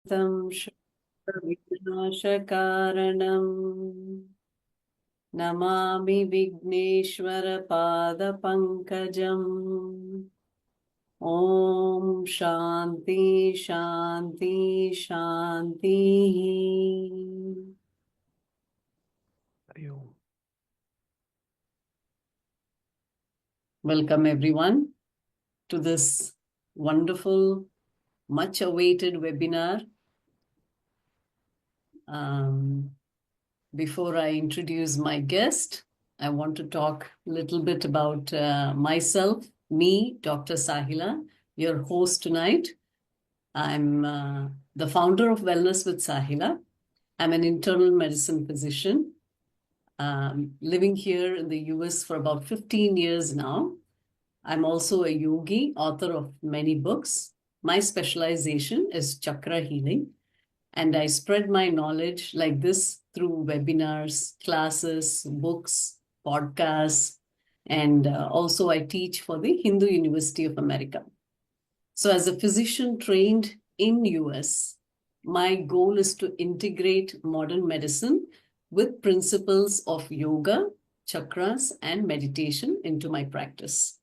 तं विनाशकारणम् नमामि विघ्नेश्वरपादपङ्कजम्। ॐ शान्ति शान्ति शान्तिः। Welcome everyone to this wonderful, much awaited webinar. Before I introduce my guest, I want to talk a little bit about myself, me, Dr. Sahila, your host tonight. I'm the founder of Wellness with Sahila. I'm an internal medicine physician, living here in the US for about 15 years now. I'm also a yogi, author of many books. My specialization is chakra healing, and I spread my knowledge like this through webinars, classes, books, podcasts, and also I teach for the Hindu University of America. So as a physician trained in US, my goal is to integrate modern medicine with principles of yoga, chakras, and meditation into my practice.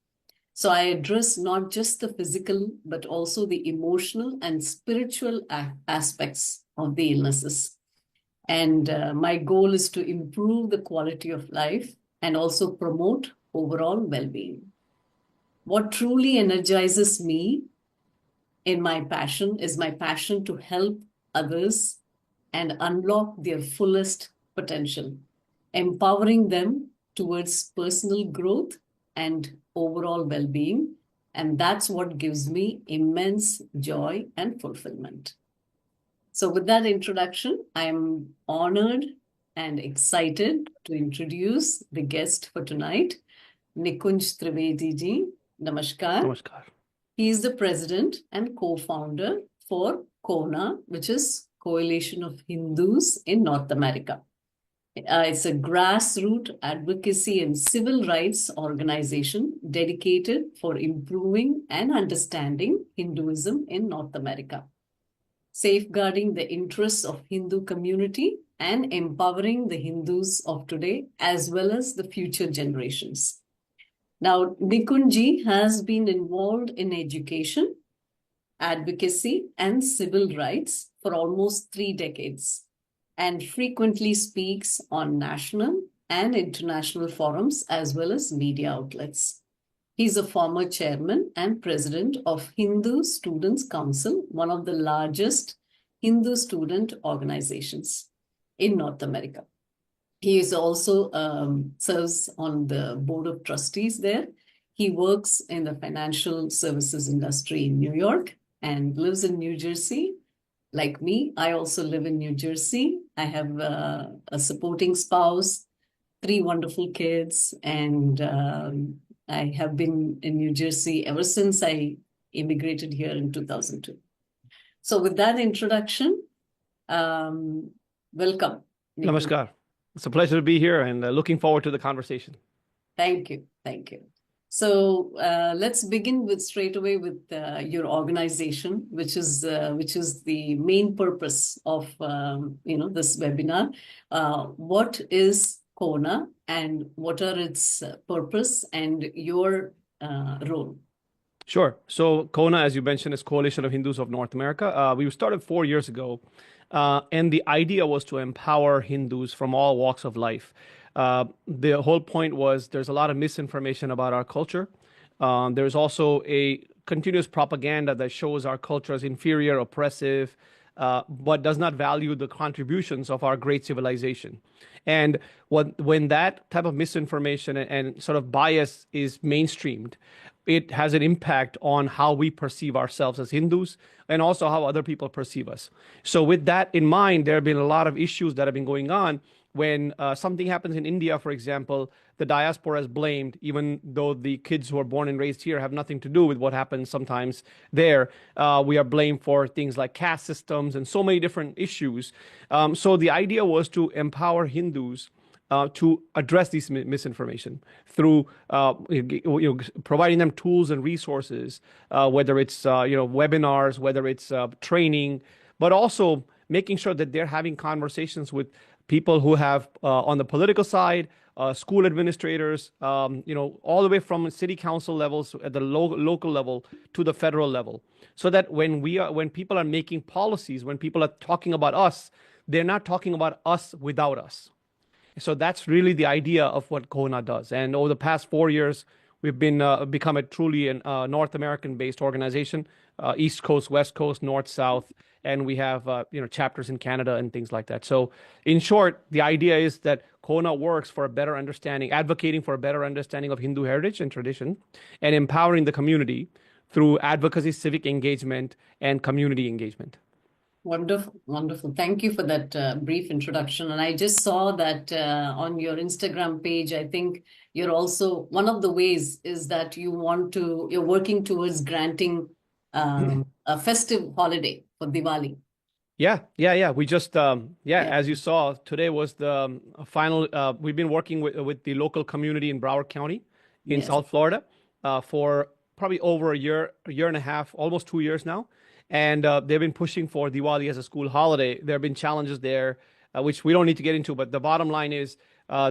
So I address not just the physical, but also the emotional and spiritual aspects of the illnesses. And my goal is to improve the quality of life and also promote overall well-being. What truly energizes me in my passion is my passion to help others and unlock their fullest potential, empowering them towards personal growth and overall well-being. And that's what gives me immense joy and fulfillment. So with that introduction, I'm honored and excited to introduce the guest for tonight, Nikunj Trivedi ji. Namaskar. Namaskar. He is the president and co-founder for CoHNA, which is Coalition of Hindus in North America. It's a grassroots advocacy and civil rights organization dedicated for improving and understanding Hinduism in North America, safeguarding the interests of Hindu community and empowering the Hindus of today as well as the future generations. Now, Nikunji has been involved in education, advocacy, and civil rights for almost 3 decades, and frequently speaks on national and international forums as well as media outlets. He's a former chairman and president of Hindu Students Council, one of the largest Hindu student organizations in North America. He is also serves on the board of trustees there. He works in the financial services industry in New York and lives in New Jersey. Like me, I also live in New Jersey. I have a supporting spouse, 3 wonderful kids, and I have been in New Jersey ever since I immigrated here in 2002. So with that introduction, welcome. Namaskar. It's a pleasure to be here and looking forward to the conversation. Thank you. Thank you. So let's begin with straight away with your organization, which is the main purpose of this webinar. What is CoHNA and what are its purpose and your role? Sure. So CoHNA, as you mentioned, is Coalition of Hindus of North America. We started 4 years ago, and the idea was to empower Hindus from all walks of life. The whole point was there's a lot of misinformation about our culture. There's also a continuous propaganda that shows our culture as inferior, oppressive, but does not value the contributions of our great civilization. And when that type of misinformation and sort of bias is mainstreamed, it has an impact on how we perceive ourselves as Hindus and also how other people perceive us. So with that in mind, there have been a lot of issues that have been going on. When something happens in India, for example, the diaspora is blamed, even though the kids who are born and raised here have nothing to do with what happens sometimes there. We are blamed for things like caste systems and so many different issues. So the idea was to empower Hindus to address this misinformation through providing them tools and resources, whether it's webinars, whether it's training, but also making sure that they're having conversations with people who have on the political side, school administrators, all the way from city council levels at the local level to the federal level, so that when people are making policies, when people are talking about us, they're not talking about us without us. So that's really the idea of what CoHNA does. And over the past 4 years, we've been become a truly North American-based organization, East Coast, West Coast, North, South, and we have chapters in Canada and things like that. So in short, the idea is that CoHNA works for a better understanding, advocating for a better understanding of Hindu heritage and tradition, and empowering the community through advocacy, civic engagement, and community engagement. Wonderful, wonderful. Thank you for that brief introduction. And I just saw that on your Instagram page, I think you're also, one of the ways is that you're working towards granting a festive holiday for Diwali. Yeah. We just, Yeah. as you saw, today was the final. We've been working with the local community in Broward County in Yes. South Florida for probably over a year and a half, almost 2 years now. And they've been pushing for Diwali as a school holiday. There have been challenges there, which we don't need to get into, but the bottom line is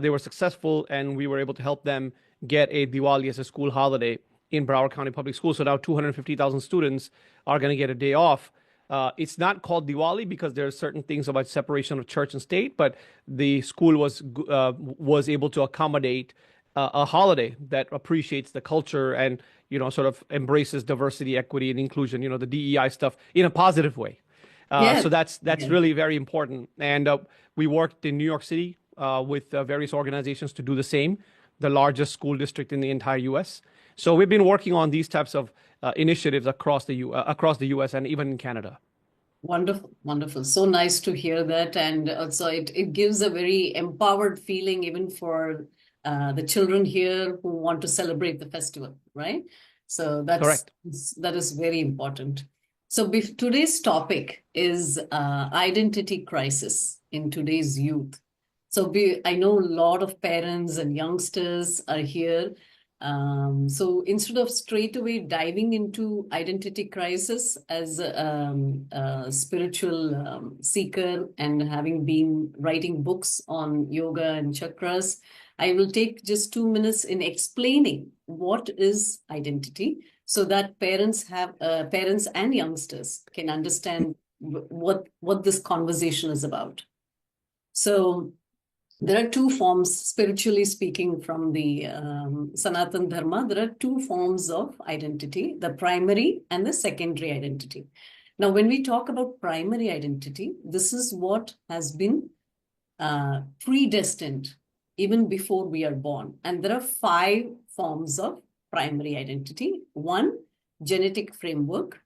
they were successful and we were able to help them get a Diwali as a school holiday in Broward County Public Schools. So now 250,000 students are going to get a day off. It's not called Diwali because there are certain things about separation of church and state, but the school was able to accommodate a holiday that appreciates the culture and sort of embraces diversity, equity, and inclusion. The DEI stuff in a positive way. Yeah. So that's Yeah. really very important. And we worked in New York City with various organizations to do the same, the largest school district in the entire U.S. So we've been working on these types of initiatives across the U.S. and even in Canada. Wonderful, wonderful. So nice to hear that. And also it gives a very empowered feeling even for the children here who want to celebrate the festival, right? So Correct. that is very important. So today's topic is identity crisis in today's youth. So I know a lot of parents and youngsters are here. So instead of straight away diving into identity crisis as a spiritual seeker and having been writing books on yoga and chakras, I will take just 2 minutes in explaining what is identity so that parents and youngsters can understand what this conversation is about. So there are two forms, spiritually speaking, from the Sanatan Dharma. There are two forms of identity, the primary and the secondary identity. Now, when we talk about primary identity, this is what has been predestined even before we are born. And there are 5 forms of primary identity. 1, genetic framework.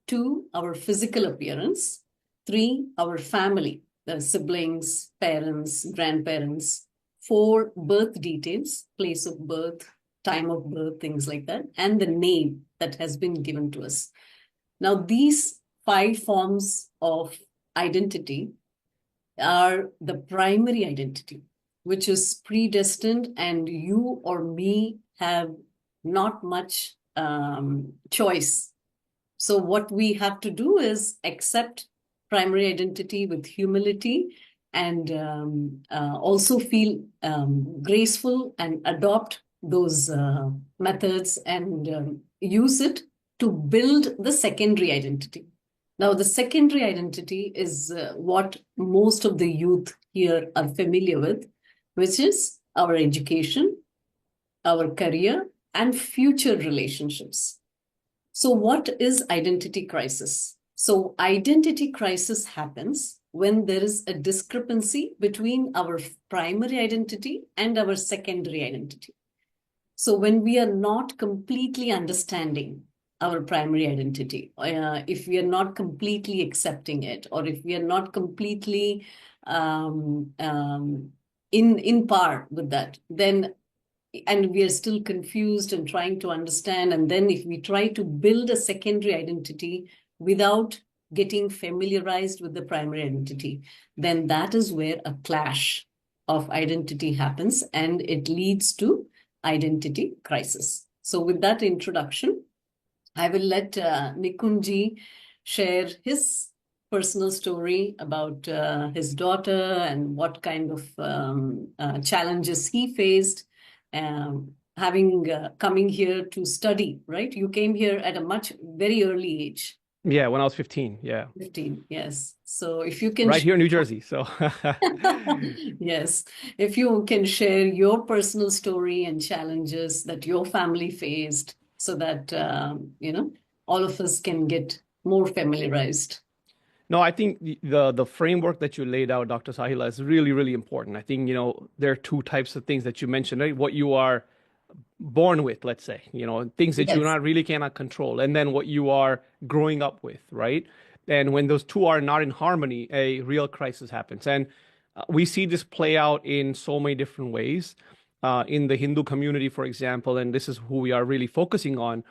2, our physical appearance. 3, our family, the siblings, parents, grandparents. 4, birth details, place of birth, time of birth, things like that, and the name that has been given to us. Now, these 5 forms of identity are the primary identity, which is predestined, and you or me have not much choice. So what we have to do is accept primary identity with humility and also feel graceful and adopt those methods and use it to build the secondary identity. Now, the secondary identity is what most of the youth here are familiar with, which is our education, our career, and future relationships. So what is identity crisis? So identity crisis happens when there is a discrepancy between our primary identity and our secondary identity. So when we are not completely understanding our primary identity, if we are not completely accepting it, or if we are not completely in par with that, then and we are still confused and trying to understand. And then if we try to build a secondary identity without getting familiarized with the primary identity, then that is where a clash of identity happens and it leads to identity crisis. So with that introduction, I will let Nikunji share his personal story about his daughter and what kind of challenges he faced, having coming here to study, right? You came here at a much very early age. Yeah, when I was 15. Yeah. 15, yes. So if you can Right here in New Jersey. So yes, if you can share your personal story and challenges that your family faced so that, all of us can get more familiarized. no, I think the framework that you laid out, Dr. Sahila, is really, really important. I think, there are two types of things that you mentioned, right? What you are born with, let's say, things that you Yes, not really cannot control, and then what you are growing up with, right? And when those two are not in harmony, a real crisis happens. And we see this play out in so many different ways. In the Hindu community, for example, and this is who we are really focusing on.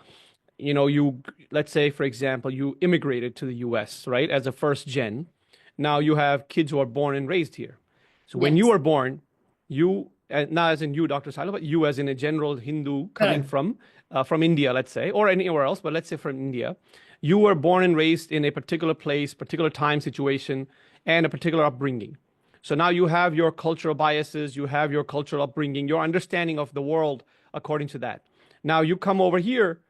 Let's say, for example, you immigrated to the US, right, as a first gen. Now you have kids who are born and raised here. So when you yes, were born, not as in you, Dr. Sala, but you as in a general Hindu coming correct. from India, let's say, or anywhere else, but let's say from India, you were born and raised in a particular place, particular time situation, and a particular upbringing. So now you have your cultural biases, you have your cultural upbringing, your understanding of the world according to that. Now you come over here,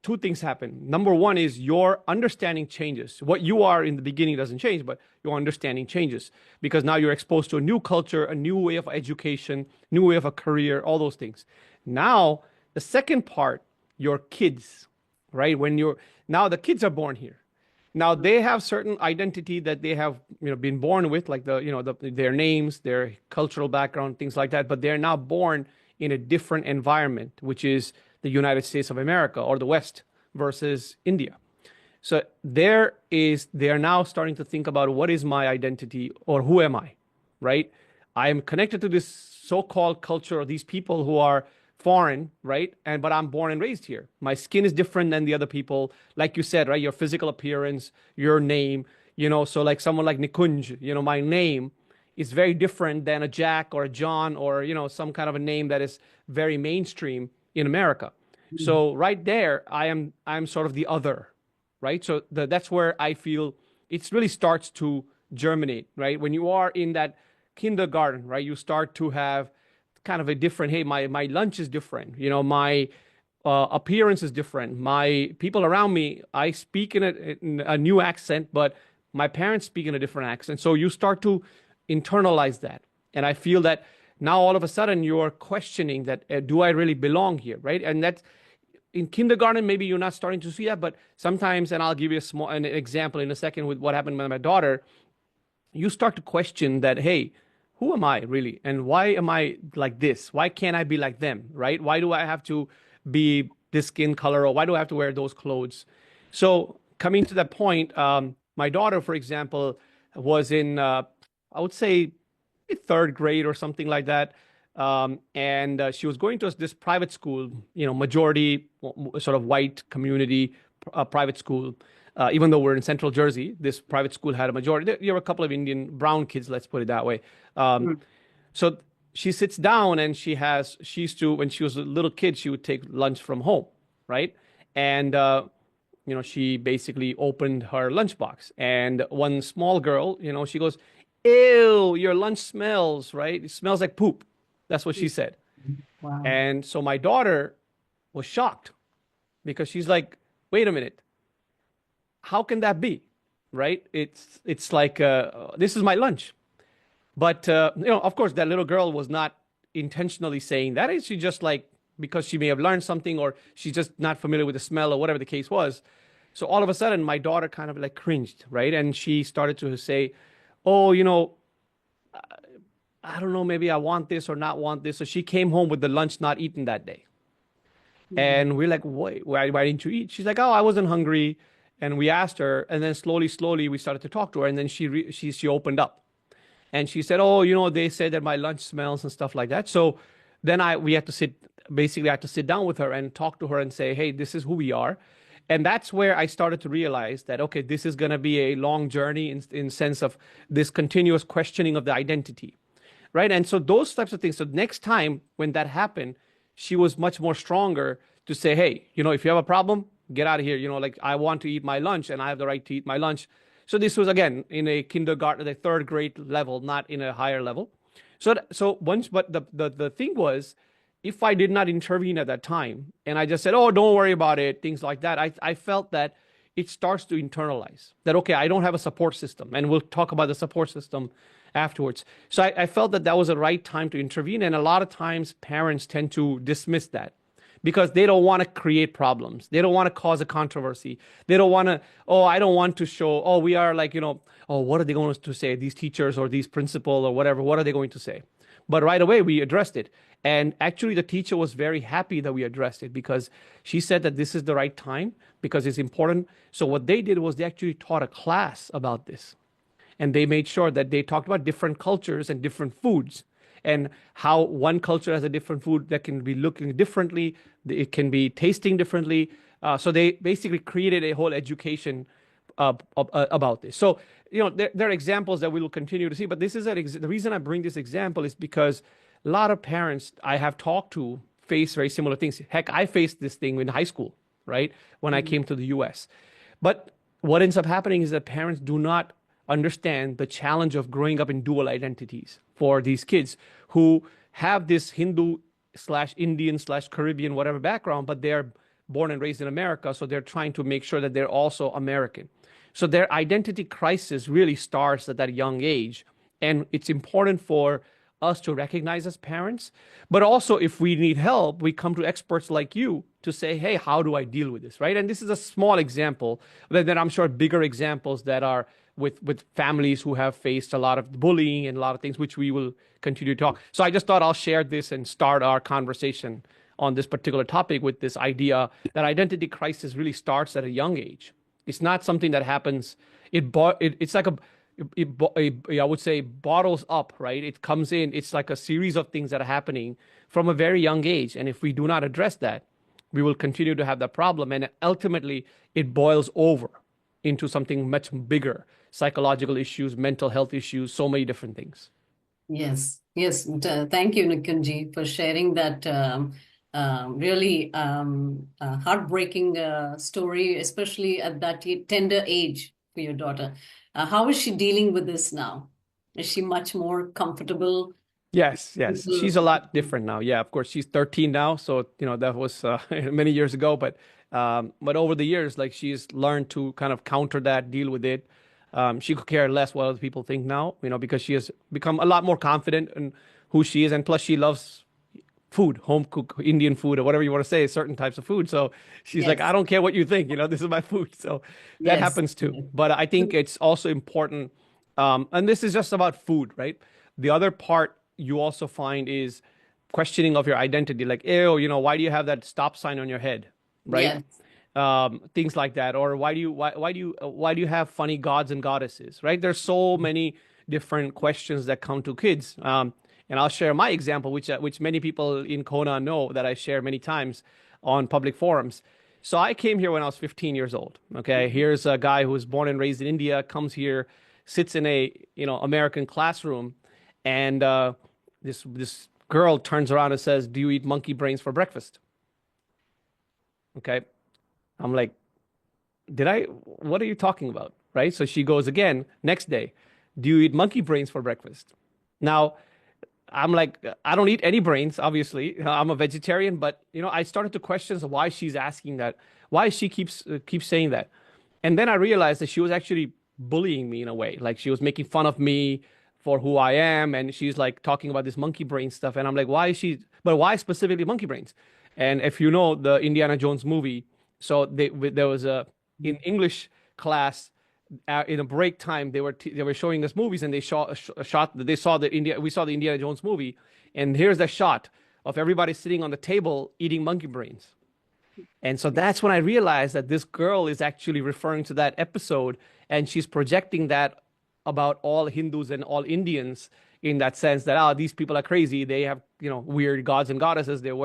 two things happen. Number one is your understanding changes. What you are in the beginning doesn't change, but your understanding changes because now you're exposed to a new culture, a new way of education, new way of a career, all those things. Now, the second part, your kids, right? Now the kids are born here. Now they have certain identity that they have, been born with, like their names, their cultural background, things like that. But they're now born in a different environment, which is the United States of America or the West versus India. So they are now starting to think about what is my identity or who am I, right? I am connected to this so-called culture of these people who are foreign, right? But I'm born and raised here. My skin is different than the other people. Like you said, right? Your physical appearance, your name, so like someone like Nikunj, my name is very different than a Jack or a John or, some kind of a name that is very mainstream in America. So right there, I'm sort of the other, right? So that's where I feel it really starts to germinate, right? When you are in that kindergarten, right? You start to have kind of a different, hey, my lunch is different, my appearance is different. My people around me, I speak in a new accent, but my parents speak in a different accent. So you start to internalize that. And I feel that now all of a sudden you're questioning that, do I really belong here, right? And that's in kindergarten, maybe you're not starting to see that, but sometimes, and I'll give you an example in a second with what happened with my daughter, you start to question that, hey, who am I really? And why am I like this? Why can't I be like them, right? Why do I have to be this skin color or why do I have to wear those clothes? So coming to that point, my daughter, for example, was in, I would say, third grade or something like that. And she was going to this private school, majority sort of white community private school. Even though we're in Central Jersey, this private school had a majority. There were a couple of Indian brown kids, let's put it that way. Mm. So she sits down and she used to, when she was a little kid, she would take lunch from home, right? And, she basically opened her lunchbox. And one small girl, she goes, ew, your lunch smells, right? It smells like poop. That's what she said. Wow. And so my daughter was shocked because she's like, wait a minute, how can that be? Right? It's like this is my lunch. But of course, that little girl was not intentionally saying that. She just like because she may have learned something or she's just not familiar with the smell or whatever the case was. So all of a sudden, my daughter kind of like cringed, right? And she started to say, "Oh, I don't know, maybe I want this or not want this." So she came home with the lunch not eaten that day. Mm. And we're like, wait, why didn't you eat? She's like, oh, I wasn't hungry. And we asked her, and then slowly, we started to talk to her, and then she opened up, and she said, oh, they said that my lunch smells and stuff like that. So then we had to basically, I had to sit down with her and talk to her and say, hey, this is who we are, and that's where I started to realize that okay, this is going to be a long journey in sense of this continuous questioning of the identity, right? And so those types of things. So next time when that happened, she was much more stronger to say, hey, if you have a problem, get out of here. Like I want to eat my lunch and I have the right to eat my lunch. So this was again in a kindergarten, the third grade level, not in a higher level. So once, but the thing was, if I did not intervene at that time and I just said, oh, don't worry about it, things like that, I felt that it starts to internalize that, okay, I don't have a support system. And we'll talk about the support system afterwards. So I felt that that was the right time to intervene. And a lot of times parents tend to dismiss that because they don't want to create problems. They don't want to cause a controversy. They don't want to, oh, I don't want to show, oh, we are like, oh, what are they going to say? These teachers or these principal or whatever, what are they going to say? But right away, we addressed it. And actually, the teacher was very happy that we addressed it because she said that this is the right time because it's important. So what they did was they actually taught a class about this. And they made sure that they talked about different cultures and different foods and how one culture has a different food that can be looking differently. It can be tasting differently. So they basically created a whole education about this. So, there are examples that we will continue to see, but this is the reason I bring this example is because a lot of parents I have talked to face very similar things. Heck, I faced this thing in high school, right? When I came to the US. But what ends up happening is that parents do not understand the challenge of growing up in dual identities for these kids who have this Hindu slash Indian slash Caribbean, whatever background, but they're born and raised in America. So they're trying to make sure that they're also American. So their identity crisis really starts at that young age. And it's important for us to recognize as parents. But also, if we need help, we come to experts like you to say, hey, how do I deal with this, right? And this is a small example, but then I'm sure bigger examples that are with families who have faced a lot of bullying and a lot of things, which we will continue to talk. So I just thought I'll share this and start our conversation on this particular topic with this idea that identity crisis really starts at a young age. It's not something that happens. It's like I would say bottles up, right? It comes in. It's like a series of things that are happening from a very young age. And if we do not address that, we will continue to have that problem. And ultimately, it boils over into something much bigger, psychological issues, mental health issues, so many different things. Yes, yes. Thank you, Nikunji, for sharing that really heartbreaking story, especially at that tender age for your daughter. How is she dealing with this now? Is she much more comfortable? Yes, yes. She's a lot different now. Yeah, of course, she's 13 now. So, that was many years ago. But over the years, like she's learned to kind of counter that, deal with it. She could care less what other people think now, because she has become a lot more confident in who she is. And plus, she loves food, home cooked Indian food or whatever you want to say, certain types of food. So she's like, Yes, I don't care what you think, this is my food. So that yes. happens too. But I think it's also important. And this is just about food, right? The other part you also find is questioning of your identity, like, ew, why do you have that stop sign on your head, right? Yes, Things like that, or why do you have funny gods and goddesses, right? There's so many different questions that come to kids. And I'll share my example, which many people in CoHNA know that I share many times on public forums. So I came here when I was 15 years old. Okay, here's a guy who was born and raised in India, comes here, sits in a American classroom, and this girl turns around and says, "Do you eat monkey brains for breakfast?" Okay, I'm like, "Did I? What are you talking about?" Right? So she goes again next day, "Do you eat monkey brains for breakfast?" Now, I'm like, I don't eat any brains, obviously. I'm a vegetarian, but I started to question why she's asking that, why she keeps saying that. And then I realized that she was actually bullying me in a way. Like she was making fun of me for who I am, and she's like talking about this monkey brain stuff. And I'm like, but why specifically monkey brains? And if you know the Indiana Jones movie, so there was in English class in a break time they were showing us movies, and they saw a shot that we saw the Indiana Jones movie, and here's the shot of everybody sitting on the table eating monkey brains. And so that's when I realized that this girl is actually referring to that episode, and she's projecting that about all Hindus and all Indians in that sense that these people are crazy. They have weird gods and goddesses. They're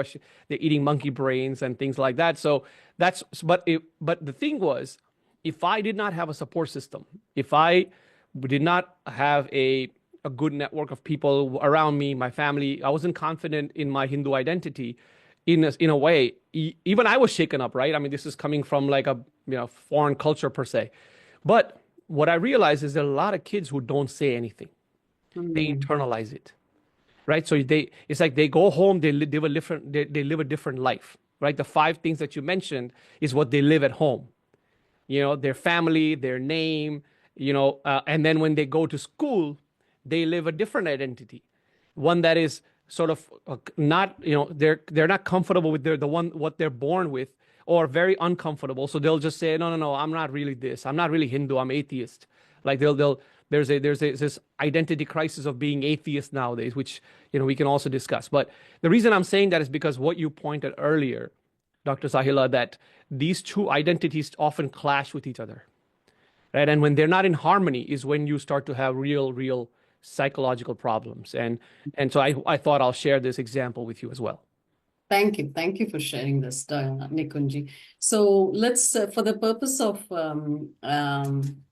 eating monkey brains and things like that. So but the thing was, if I did not have a support system, if I did not have a good network of people around me, my family, I wasn't confident in my Hindu identity. In a way, even I was shaken up, right? I mean, this is coming from like a foreign culture per se, but what I realize is there are a lot of kids who don't say anything. They Mm. internalize it, right? So it's like they go home, live a different, they live a different life, right? The five things that you mentioned is what they live at home. Their family, their name, and then when they go to school, they live a different identity, one that is sort of not, they're not comfortable with the one what they're born with, or very uncomfortable. So they'll just say, no, no, no, I'm not really this. I'm not really Hindu. I'm atheist. Like they'll there's this identity crisis of being atheist nowadays, which we can also discuss. But the reason I'm saying that is because what you pointed earlier, Dr. Sahila, that these two identities often clash with each other, right? And when they're not in harmony is when you start to have real psychological problems. And so I thought I'll share this example with you as well. Thank you. Thank you for sharing this, Nikunji. So let's, for the purpose of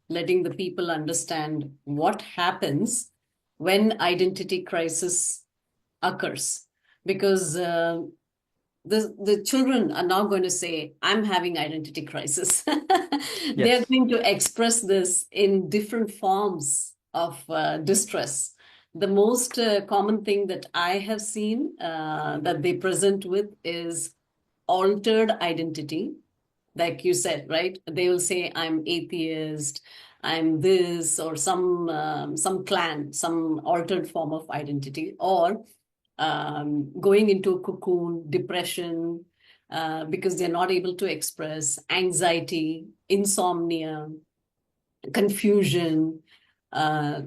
letting the people understand what happens when identity crisis occurs, because the children are now going to say, I'm having identity crisis. They're Yes. going to express this in different forms of distress. The most common thing that I have seen that they present with is altered identity. Like you said, right? They will say, I'm atheist, I'm this, or some clan, some altered form of identity, or going into a cocoon, depression, because they're not able to express, anxiety, insomnia, confusion, uh,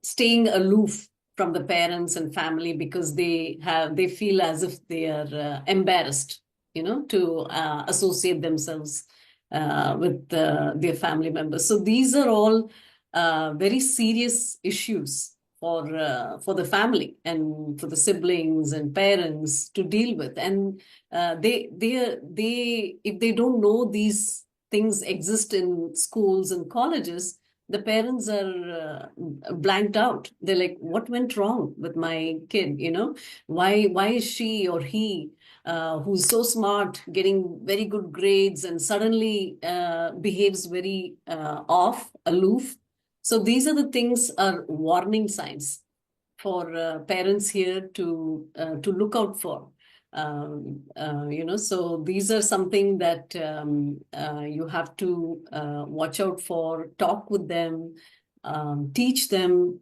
staying aloof from the parents and family because they feel as if they are embarrassed, to associate themselves with their family members. So these are all very serious issues for the family and for the siblings and parents to deal with. And they if they don't know these things exist in schools and colleges, the parents are blanked out. They're like, what went wrong with my kid? Why is she or he, who's so smart, getting very good grades, and suddenly behaves very off, aloof? So these are the things, are warning signs for parents here to look out for. So these are something that you have to watch out for, talk with them, teach them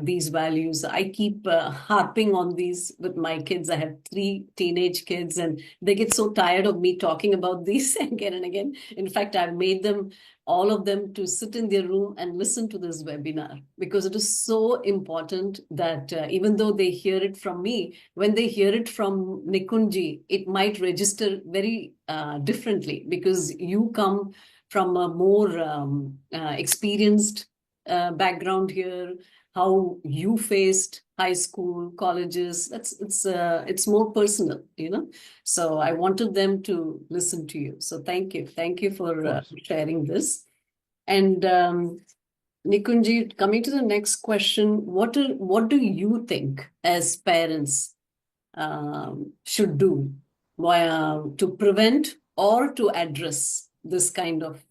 these values. I keep harping on these with my kids. I have three teenage kids, and they get so tired of me talking about these again and again. In fact, I've made them, all of them, to sit in their room and listen to this webinar, because it is so important that even though they hear it from me, when they hear it from Nikunji, it might register very differently, because you come from a more experienced background here, how you faced high school, colleges. It's more personal, So I wanted them to listen to you. So thank you Of for course. sharing this. And Nikunji, coming to the next question, what do you think as parents should do to prevent or to address this kind of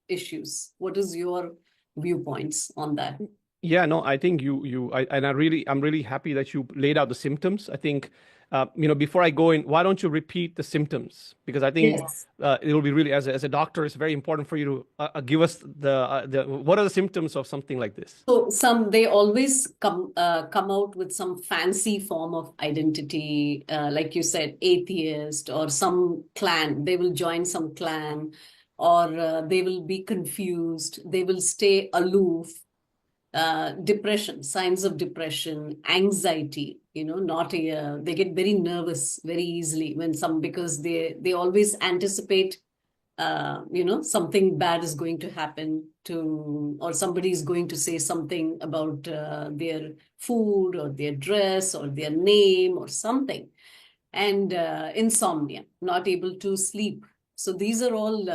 issues? What is your viewpoints on that? Yeah, no, I think I'm really happy that you laid out the symptoms. I think, before I go in, why don't you repeat the symptoms? Because I think Yes. it'll be really, as a doctor, it's very important for you to give us what are the symptoms of something like this? So they always come out with some fancy form of identity, like you said, atheist or some clan. They will join some clan, or they will be confused. They will stay aloof. Depression, signs of depression, anxiety. Not they get very nervous very easily when because they always anticipate something bad is going to happen or somebody is going to say something about their food or their dress or their name or something. And insomnia, not able to sleep. So these are all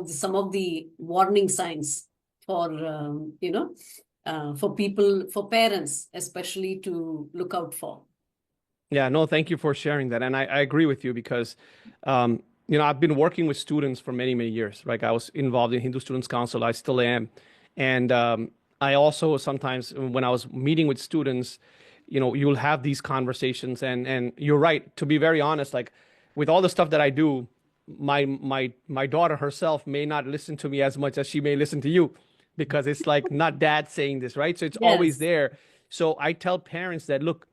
some of the warning signs for, for people, for parents, especially, to look out for. Yeah, no, thank you for sharing that. And I agree with you because I've been working with students for many, many years. Like I was involved in Hindu Students Council, I still am. And I also sometimes, when I was meeting with students, you'll have these conversations. And you're right, to be very honest, like with all the stuff that I do, my daughter herself may not listen to me as much as she may listen to you, because it's like not dad saying this, right? So it's always Yes. there. So I tell parents that, look,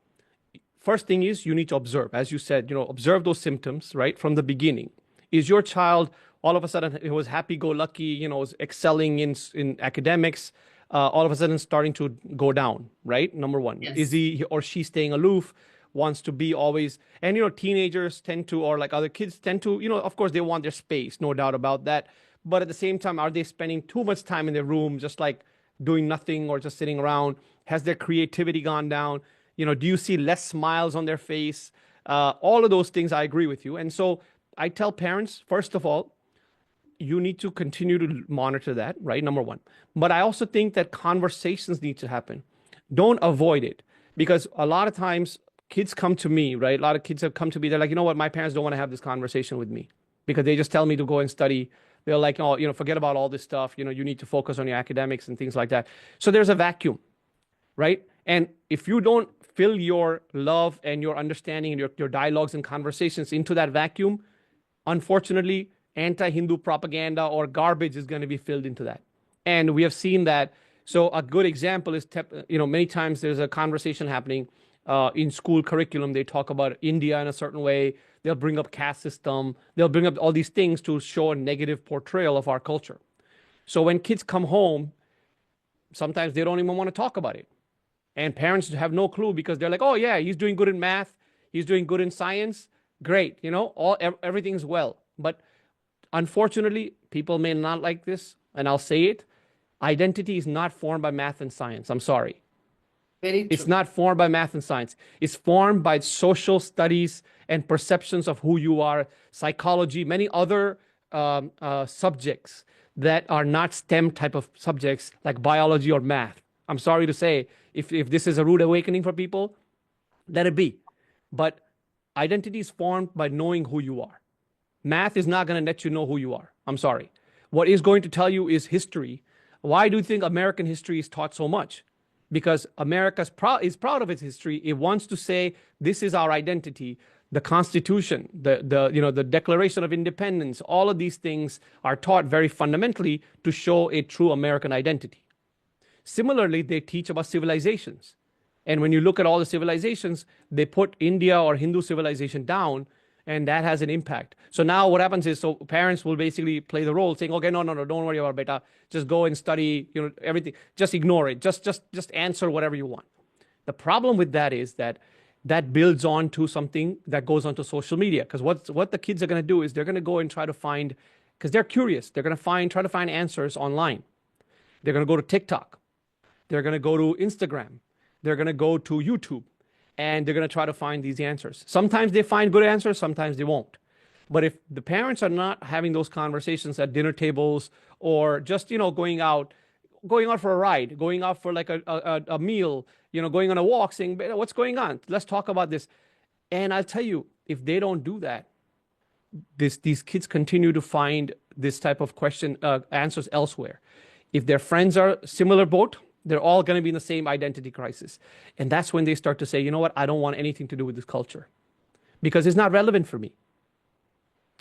first thing is you need to observe, as you said, observe those symptoms, right, from the beginning. Is your child all of a sudden, it was happy-go-lucky, was excelling in academics, all of a sudden starting to go down, right? Number one, is Yes. he or she staying aloof, wants to be always, and teenagers tend to, or like other kids tend to, of course they want their space, no doubt about that. But at the same time, are they spending too much time in their room, just like doing nothing or just sitting around? Has their creativity gone down? Do you see less smiles on their face? All of those things, I agree with you. And so I tell parents, first of all, you need to continue to monitor that, right? Number one. But I also think that conversations need to happen. Don't avoid it, because a lot of times kids come to me, right? A lot of kids have come to me. They're like, you know what? My parents don't want to have this conversation with me because they just tell me to go and study. They're like, oh, forget about all this stuff. You need to focus on your academics and things like that. So there's a vacuum, right? And if you don't fill your love and your understanding and your dialogues and conversations into that vacuum, unfortunately, anti-Hindu propaganda or garbage is going to be filled into that. And we have seen that. So a good example is, many times there's a conversation happening in school curriculum. They talk about India in a certain way. They'll bring up caste system. They'll bring up all these things to show a negative portrayal of our culture. So when kids come home, sometimes they don't even want to talk about it. And parents have no clue because they're like, oh, yeah, he's doing good in math. He's doing good in science. Great. Everything's well. But unfortunately, people may not like this, and I'll say it. Identity is not formed by math and science. I'm sorry. Very It's true. not formed by math and science. It's formed by social studies and perceptions of who you are, psychology, many other subjects that are not STEM type of subjects like biology or math. I'm sorry to say, if this is a rude awakening for people, let it be. But identity is formed by knowing who you are. Math is not going to let you know who you are. I'm sorry. What is going to tell you is history. Why do you think American history is taught so much? Because America is proud of its history. It wants to say this is our identity. The Constitution, the Declaration of Independence, all of these things are taught very fundamentally to show a true American identity. Similarly, they teach about civilizations. And when you look at all the civilizations, they put India or Hindu civilization down, and that has an impact. So now what happens is, so parents will basically play the role saying, okay, no, don't worry about it, beta. Just go and study, everything. Just ignore it. Just answer whatever you want. The problem with that is that builds on to something that goes onto social media. Because what the kids are going to do is they're going to go and try to find, because they're curious, they're going to try to find answers online. They're going to go to TikTok. They're going to go to Instagram. They're going to go to YouTube, and they're going to try to find these answers. Sometimes they find good answers, sometimes they won't. But if the parents are not having those conversations at dinner tables, or just, going out for a ride, going out for like a meal, going on a walk, saying, what's going on? Let's talk about this. And I'll tell you, if they don't do that, these kids continue to find this type of answers elsewhere. If their friends are similar boat, they're all going to be in the same identity crisis. And that's when they start to say, you know what, I don't want anything to do with this culture because it's not relevant for me.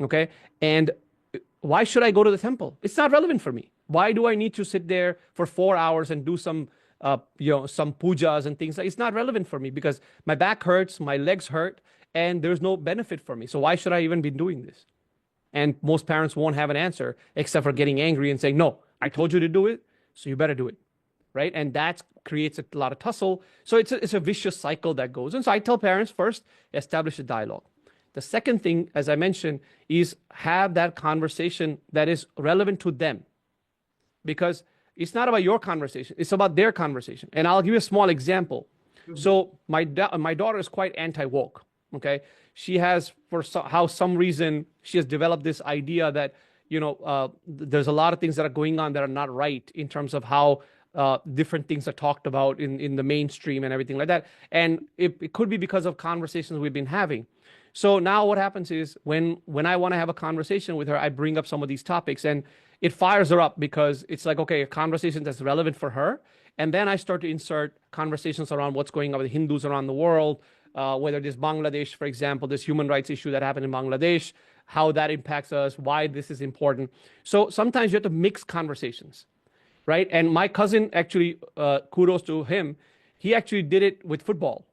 Okay. And why should I go to the temple? It's not relevant for me. Why do I need to sit there for 4 hours and do some pujas and things? It's not relevant for me because my back hurts, my legs hurt, and there's no benefit for me. So why should I even be doing this? And most parents won't have an answer except for getting angry and saying, no, I told you to do it, so you better do it. Right? And that creates a lot of tussle. So it's a vicious cycle that goes. And so I tell parents, first, establish a dialogue. The second thing, as I mentioned, is have that conversation that is relevant to them. Because it's not about your conversation, it's about their conversation. And I'll give you a small example. So my daughter is quite anti-woke. Okay. She has, for some reason, she has developed this idea that, there's a lot of things that are going on that are not right in terms of how different things are talked about in the mainstream and everything like that. And it could be because of conversations we've been having. So now what happens is when I want to have a conversation with her, I bring up some of these topics and it fires her up because it's like, okay, a conversation that's relevant for her. And then I start to insert conversations around what's going on with Hindus around the world, whether there's Bangladesh, for example, this human rights issue that happened in Bangladesh, how that impacts us, why this is important. So sometimes you have to mix conversations, right? And my cousin actually, kudos to him, he actually did it with football,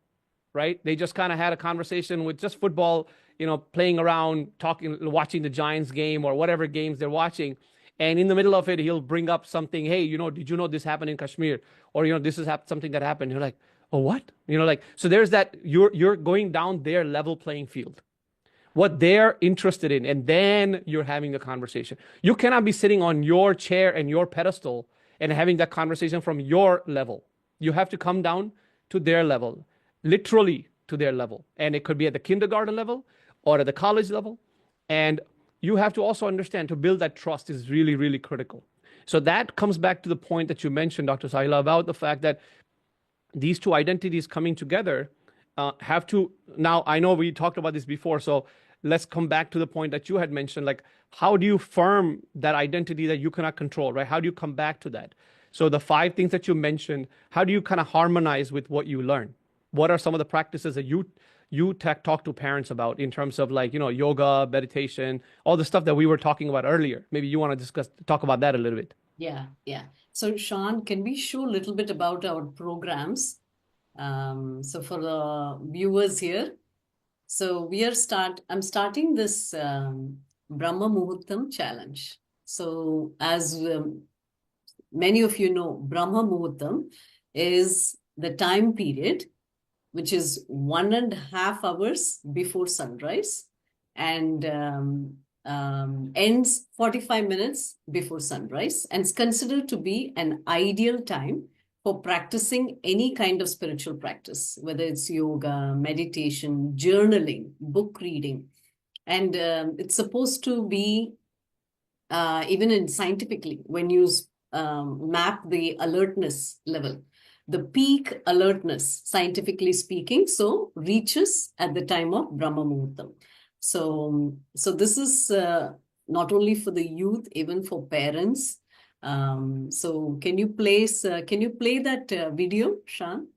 right? They just kind of had a conversation with just football, playing around, talking, watching the Giants game or whatever games they're watching. And in the middle of it, he'll bring up something. Hey, did you know this happened in Kashmir? Or, this is something that happened. You're like, oh, what? So there's that, you're going down their level playing field, what they're interested in. And then you're having a conversation. You cannot be sitting on your chair and your pedestal and having that conversation from your level. You have to come down to their level, literally to their level. And it could be at the kindergarten level or at the college level. And you have to also understand to build that trust is really, really critical. So that comes back to the point that you mentioned, Dr. Sahila, about the fact that these two identities coming together have to, now I know we talked about this before, so let's come back to the point that you had mentioned, like how do you firm that identity that you cannot control, right? How do you come back to that? So the 5 things that you mentioned, how do you kind of harmonize with what you learn? What are some of the practices that you talk to parents about in terms of like, yoga, meditation, all the stuff that we were talking about earlier? Maybe you want to talk about that a little bit. Yeah. So Sean, can we show a little bit about our programs? So for the viewers here, so I'm starting this Brahma Muhurtam challenge. So as many of you know, Brahma Muhurtam is the time period which is 1.5 hours before sunrise and ends 45 minutes before sunrise, and it's considered to be an ideal time for practicing any kind of spiritual practice, whether it's yoga, meditation, journaling, book reading. And it's supposed to be, even in scientifically, when you map the alertness level, the peak alertness, scientifically speaking, so reaches at the time of Brahma Muhurtam. So this is not only for the youth, even for parents. So can you play that video, Shan?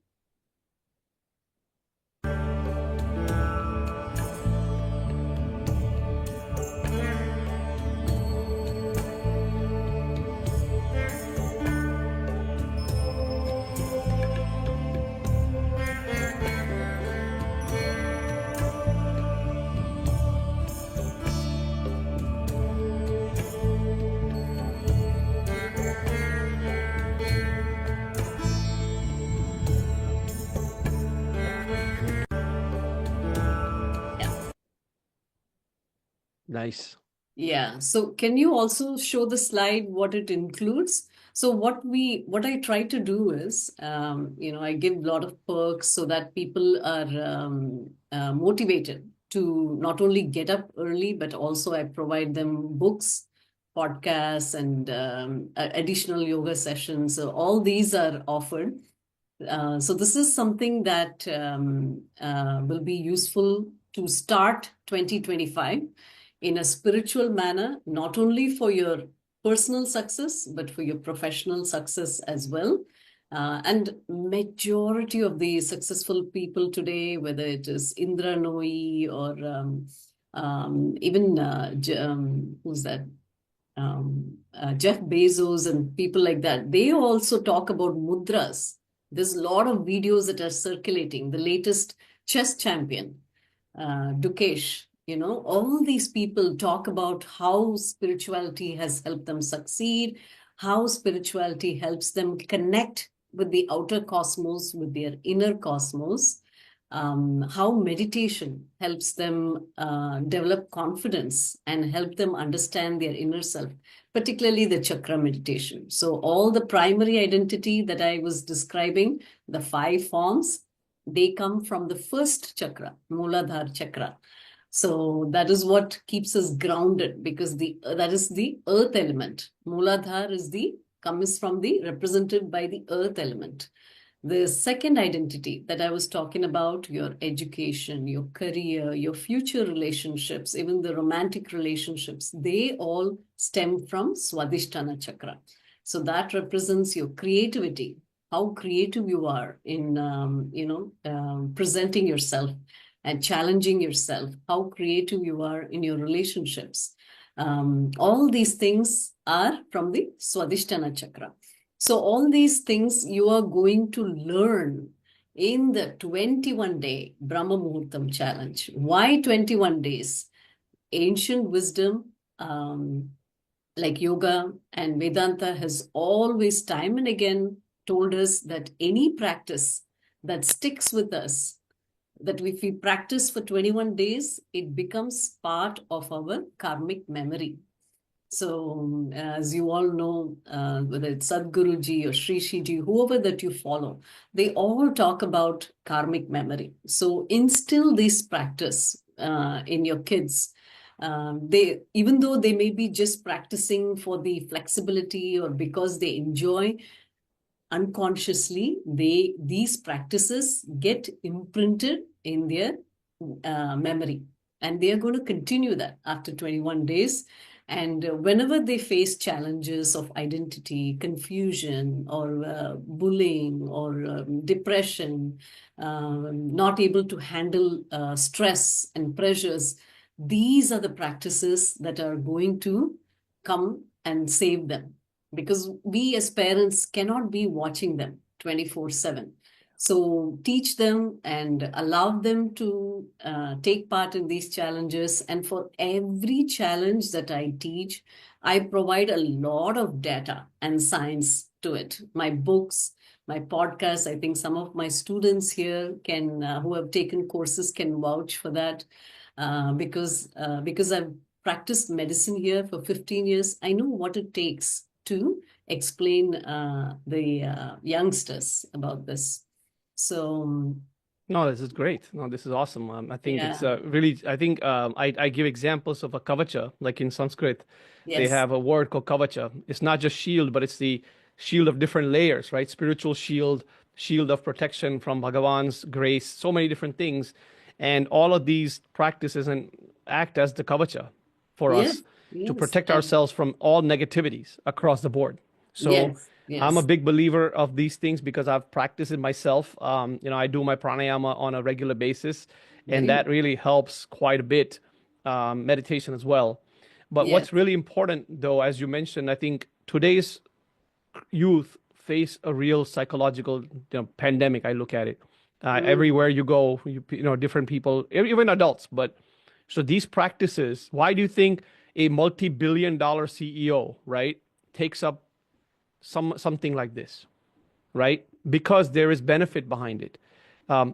Nice. Yeah. So can you also show the slide what it includes? So what I try to do is, I give a lot of perks so that people are motivated to not only get up early, but also I provide them books, podcasts, and additional yoga sessions. So all these are offered. So this is something that will be useful to start 2025 in a spiritual manner, not only for your personal success, but for your professional success as well. And majority of the successful people today, whether it is Indra Nooyi or even who's that? Jeff Bezos and people like that, they also talk about mudras. There's a lot of videos that are circulating. The latest chess champion, Dukesh, all these people talk about how spirituality has helped them succeed, how spirituality helps them connect with the outer cosmos, with their inner cosmos, how meditation helps them develop confidence and help them understand their inner self, particularly the chakra meditation. So all the primary identity that I was describing, the 5 forms, they come from the first chakra, Mooladhara chakra. So that is what keeps us grounded, because that is the earth element. Mooladhara is the comes from the represented by the earth element. The second identity that I was talking about, your education, your career, your future relationships, even the romantic relationships, they all stem from Swadhisthana Chakra. So that represents your creativity, how creative you are in, presenting yourself and challenging yourself, how creative you are in your relationships. All these things are from the Swadhisthana Chakra. So all these things you are going to learn in the 21-day Brahma Muhurtam challenge. Why 21 days? Ancient wisdom, like yoga and Vedanta, has always time and again told us that any practice that sticks with us, that if we practice for 21 days, it becomes part of our karmic memory. So, as you all know, whether it's Sadhguruji or Sri Shiji, whoever that you follow, they all talk about karmic memory. So, instill this practice in your kids. They, even though they may be just practicing for the flexibility or because they enjoy, unconsciously, these practices get imprinted in their memory, and they are going to continue that after 21 days. And whenever they face challenges of identity, confusion, or bullying, or depression, not able to handle stress and pressures, these are the practices that are going to come and save them, because we as parents cannot be watching them 24/7. So teach them and allow them to take part in these challenges. And for every challenge that I teach, I provide a lot of data and science to it. My books, my podcasts, I think some of my students here can, who have taken courses, can vouch for that. Because I've practiced medicine here for 15 years, I know what it takes to explain the youngsters about this. So, No, this is great. No, this is awesome. I think it's yeah, really, I think I give examples of a kavacha, like in Sanskrit, they yes, have a word called kavacha. It's not just shield, but it's the shield of different layers, right? Spiritual shield, shield of protection from Bhagavan's grace, so many different things. And all of these practices and act as the kavacha for us yes, to yes, protect ourselves from all negativities across the board. So yes, I'm a yes, big believer of these things because I've practiced it myself. I do my pranayama on a regular basis, and very that good. really helps quite a bit. Meditation as well. But Yes, what's really important, though, as you mentioned, I think today's youth face a real psychological, pandemic. I look at it mm, everywhere you go. Different people, even adults. But so these practices. Why do you think a multi-billion-dollar CEO, right, takes up something like this, right? Because there is benefit behind it.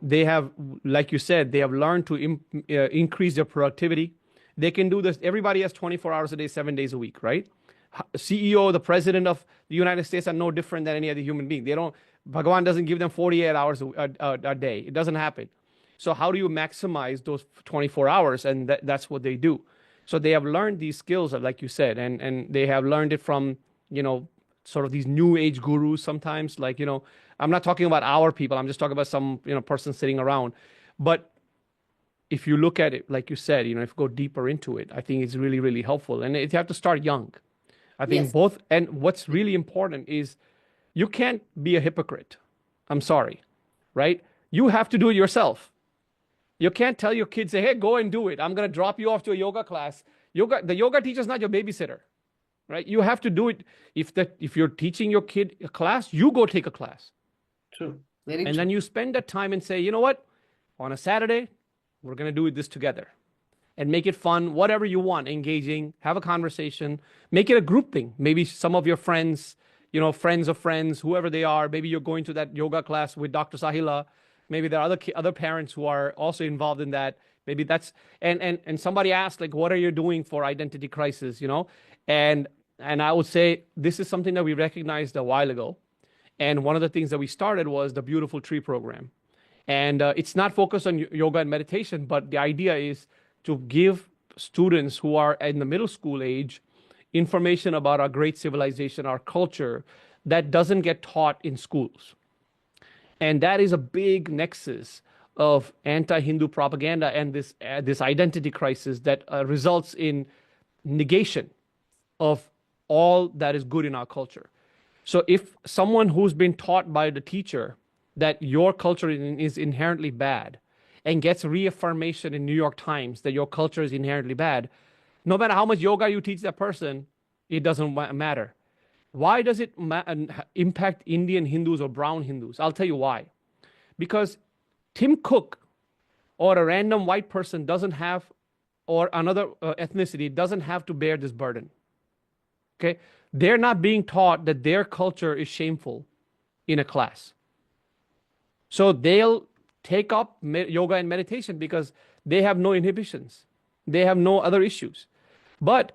They have, like you said, they have learned to increase their productivity. They can do this. Everybody has 24 hours a day, 7 days a week, right? CEO, the president of the United States are no different than any other human being. They don't, Bhagavan doesn't give them 48 hours a day. It doesn't happen. So how do you maximize those 24 hours? And that's what they do. So they have learned these skills, like you said, and they have learned it from, you know, sort of these new age gurus sometimes. Like, I'm not talking about our people. I'm just talking about some, person sitting around. But if you look at it, like you said, if you go deeper into it, I think it's really, really helpful. And you have to start young. I think yes, both. And what's really important is you can't be a hypocrite. I'm sorry, right? You have to do it yourself. You can't tell your kids, say, hey, go and do it. I'm going to drop you off to a yoga class. The yoga teacher's not your babysitter, right? You have to do it. If you're teaching your kid a class, you go take a class. true, very And true. then you spend that time and say, you know what? On a Saturday, we're going to do this together and make it fun, whatever you want, engaging, have a conversation, make it a group thing. Maybe some of your friends, friends of friends, whoever they are, maybe you're going to that yoga class with Dr. Sahila. Maybe there are other parents who are also involved in that. Maybe that's and somebody asked, like, what are you doing for identity crisis, And I would say this is something that we recognized a while ago. And one of the things that we started was the Beautiful Tree program. And it's not focused on yoga and meditation, but the idea is to give students who are in the middle school age information about our great civilization, our culture, that doesn't get taught in schools. And that is a big nexus of anti-Hindu propaganda and this identity crisis that results in negation of all that is good in our culture. So if someone who's been taught by the teacher that your culture is inherently bad and gets reaffirmation in New York Times that your culture is inherently bad, no matter how much yoga you teach that person, it doesn't matter. Why does it impact Indian Hindus or brown Hindus? I'll tell you why. Because Tim Cook or a random white person doesn't have, or another ethnicity doesn't have to bear this burden. Okay? They're not being taught that their culture is shameful in a class. So they'll take up yoga and meditation because they have no inhibitions. They have no other issues. But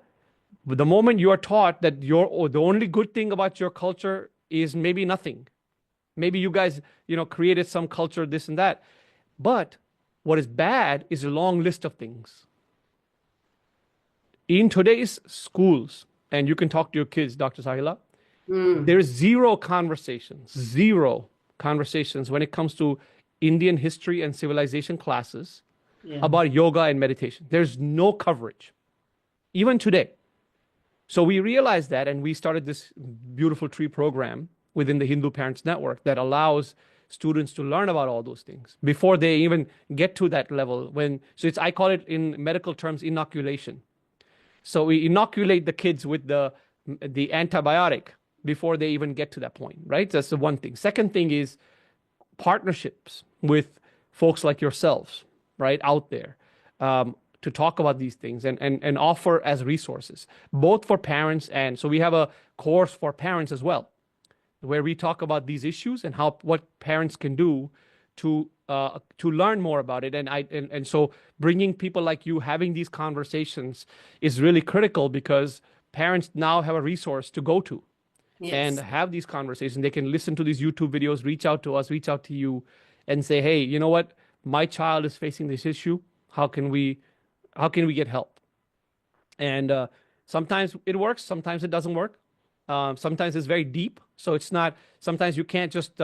the moment you are taught that the only good thing about your culture is maybe nothing. Maybe you guys, created some culture, this and that. But what is bad is a long list of things. In today's schools, and you can talk to your kids, Dr. Sahila, there's zero conversations when it comes to Indian history and civilization classes about yoga and meditation. There's no coverage, even today. So we realized that, and we started this beautiful tree program within the Hindu Parents Network that allows students to learn about all those things before they even get to that level. I call it in medical terms inoculation. So we inoculate the kids with the antibiotic before they even get to that point, right? That's the one thing. Second thing is partnerships with folks like yourselves, right, out there, to talk about these things and offer as resources, both for parents. And so we have a course for parents as well, where we talk about these issues and what parents can do to learn more about it. And so bringing people like you, having these conversations is really critical because parents now have a resource to go to and have these conversations. They can listen to these YouTube videos, reach out to us, reach out to you and say, hey, you know what? My child is facing this issue. How can we get help? And sometimes it works. Sometimes it doesn't work. Sometimes it's very deep. So sometimes you can't just,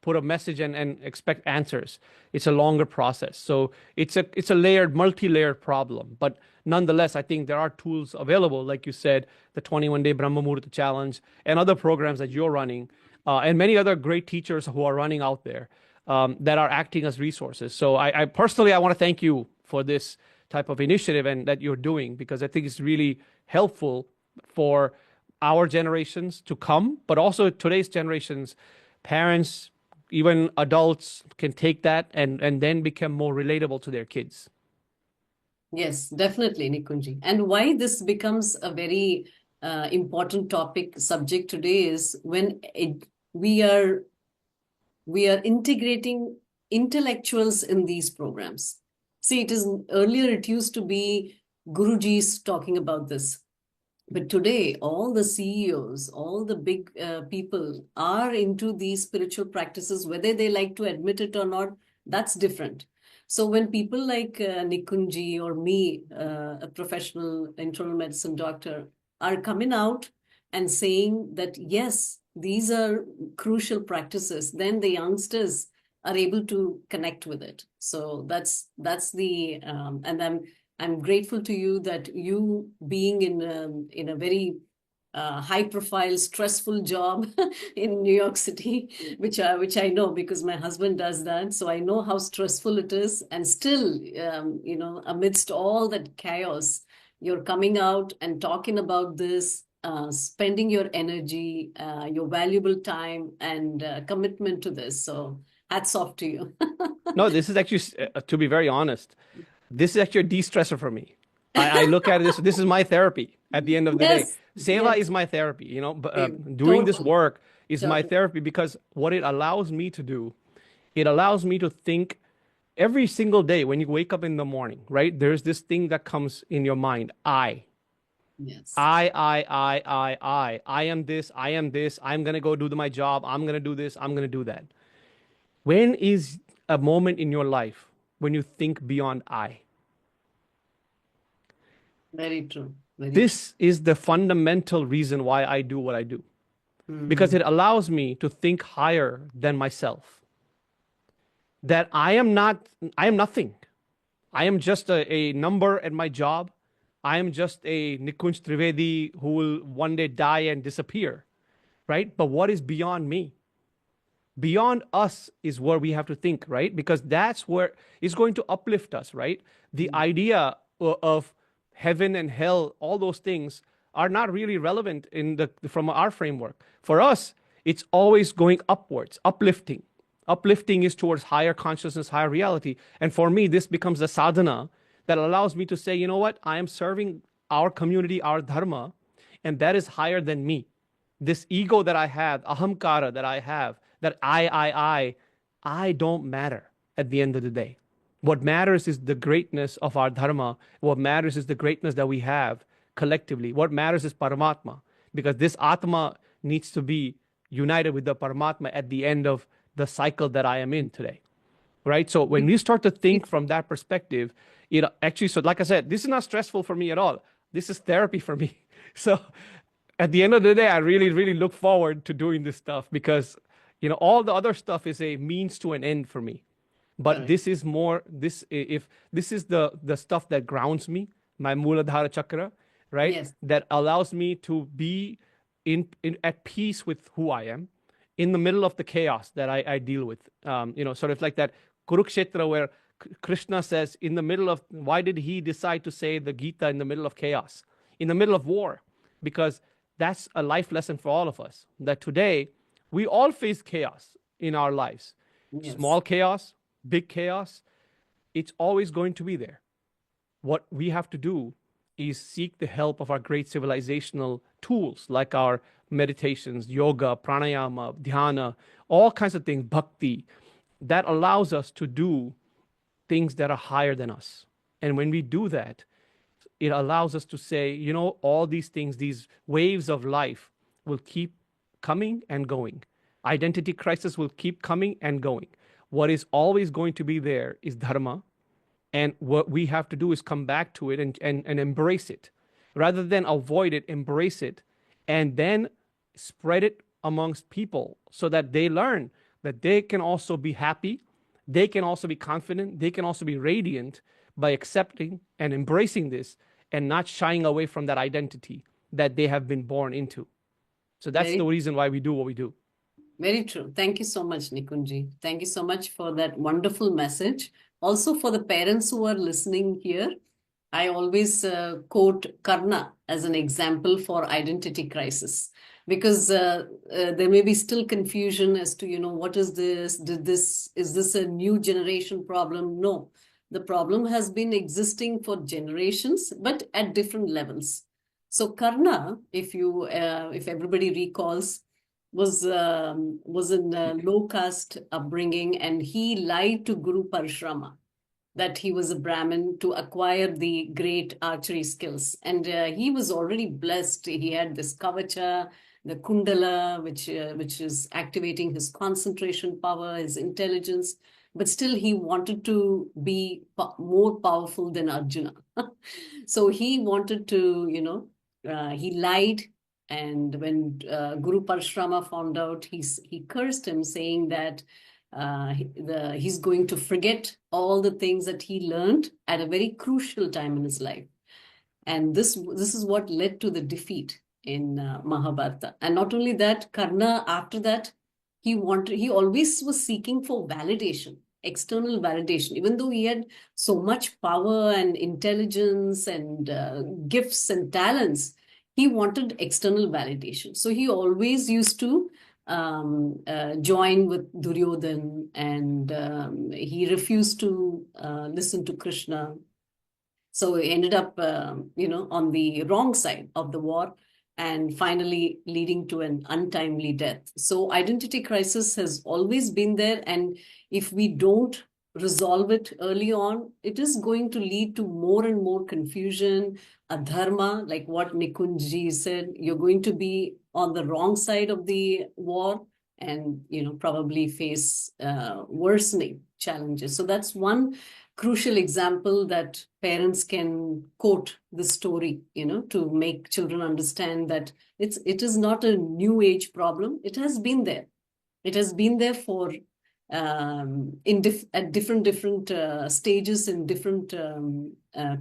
put a message and expect answers. It's a longer process. So it's a multi-layered problem. But nonetheless, I think there are tools available, like you said, the 21-day Brahma Muhurta Challenge and other programs that you're running, and many other great teachers who are running out there that are acting as resources. So I personally, I want to thank you for this type of initiative and that you're doing, because I think it's really helpful for our generations to come, but also today's generations, parents, even adults can take that and then become more relatable to their kids. Yes, definitely, Nikunji. And why this becomes a very important subject today is when we are integrating intellectuals in these programs. See, earlier it used to be Gurujis talking about this. But today, all the CEOs, all the big people are into these spiritual practices, whether they like to admit it or not, that's different. So when people like Nikunji or me, a professional internal medicine doctor, are coming out and saying that, yes, these are crucial practices, then the youngsters are able to connect with it. So that's the, and I'm grateful to you that you being in a very high profile, stressful job in New York City, which I know because my husband does that. So I know how stressful it is. And still, amidst all that chaos, you're coming out and talking about this, spending your energy, your valuable time and commitment to this. So hats off to you. No, this is actually, to be very honest, this is actually a de-stressor for me. I look at it, this is my therapy at the end of the day. Seva is my therapy, doing this work is my therapy, because what it allows me to do, it allows me to think every single day when you wake up in the morning, right? There's this thing that comes in your mind, I. Yes. I am this, I'm going to go do my job, I'm going to do this, I'm going to do that. When is a moment in your life when you think beyond I? Very true. Very true. This is the fundamental reason why I do what I do, because Mm. it allows me to think higher than myself. That I am nothing. I am just a number at my job. I am just a Nikunj Trivedi who will one day die and disappear, right? But what is beyond me? Beyond us is where we have to think, right? Because that's where it's going to uplift us, right? The Mm. idea of heaven and hell, all those things are not really relevant in the from our framework. For us, it's always going upwards, uplifting. Uplifting is towards higher consciousness, higher reality. And for me, this becomes a sadhana that allows me to say, you know what? I am serving our community, our dharma, and that is higher than me. This ego that I have, ahamkara that I have, that I don't matter at the end of the day. What matters is the greatness of our dharma. What matters is the greatness that we have collectively. What matters is Paramatma, because this Atma needs to be united with the Paramatma at the end of the cycle that I am in today. Right? So when we start to think from that perspective, actually, so like I said, this is not stressful for me at all. This is therapy for me. So at the end of the day, I really, really look forward to doing this stuff because, all the other stuff is a means to an end for me. But Correct. this is more, if this is the stuff that grounds me, my Muladhara Chakra, right? Yes. That allows me to be in at peace with who I am in the middle of the chaos that I deal with. Sort of like that Kurukshetra where Krishna says, in the middle of, why did he decide to say the Gita in the middle of chaos, in the middle of war? Because that's a life lesson for all of us. That today we all face chaos in our lives, Yes. small chaos, big chaos. It's always going to be there. What we have to do is seek the help of our great civilizational tools like our meditations, yoga, pranayama, dhyana, all kinds of things, bhakti, that allows us to do things that are higher than us. And when we do that, it allows us to say, all these things, these waves of life will keep coming and going. Identity crisis will keep coming and going. What is always going to be there is dharma. And what we have to do is come back to it and embrace it. Rather than avoid it, embrace it, and then spread it amongst people so that they learn that they can also be happy, they can also be confident, they can also be radiant by accepting and embracing this and not shying away from that identity that they have been born into. So that's the Very, reason why we do what we do. very true. Thank you so much, Nikunji. Thank you so much for that wonderful message. Also, for the parents who are listening here, I always quote Karna as an example for identity crisis because there may be still confusion as to, what is this? Is this a new generation problem? No, the problem has been existing for generations, but at different levels. So Karna, if everybody recalls, was in a low caste upbringing, and he lied to Guru Parshrama that he was a Brahmin to acquire the great archery skills. And he was already blessed. He had this kavacha, the kundala, which is activating his concentration power, his intelligence. But still, he wanted to be more powerful than Arjuna. So he wanted to, he lied. And when Guru Parshrama found out, he cursed him, saying that he's going to forget all the things that he learned at a very crucial time in his life. And this is what led to the defeat in Mahabharata. And not only that, Karna, after that, he always was seeking for validation, external validation, even though he had so much power and intelligence and gifts and talents. He wanted external validation. So he always used to join with Duryodhan, and he refused to listen to Krishna. So he ended up, on the wrong side of the war, and finally leading to an untimely death. So identity crisis has always been there, and if we don't resolve it early on, it is going to lead to more and more confusion, adharma, like what Nikunji said. You're going to be on the wrong side of the war, and probably face worsening challenges. So that's one crucial example that parents can quote the story, to make children understand that it is not a new age problem. It has been there. It has been there for at different stages in different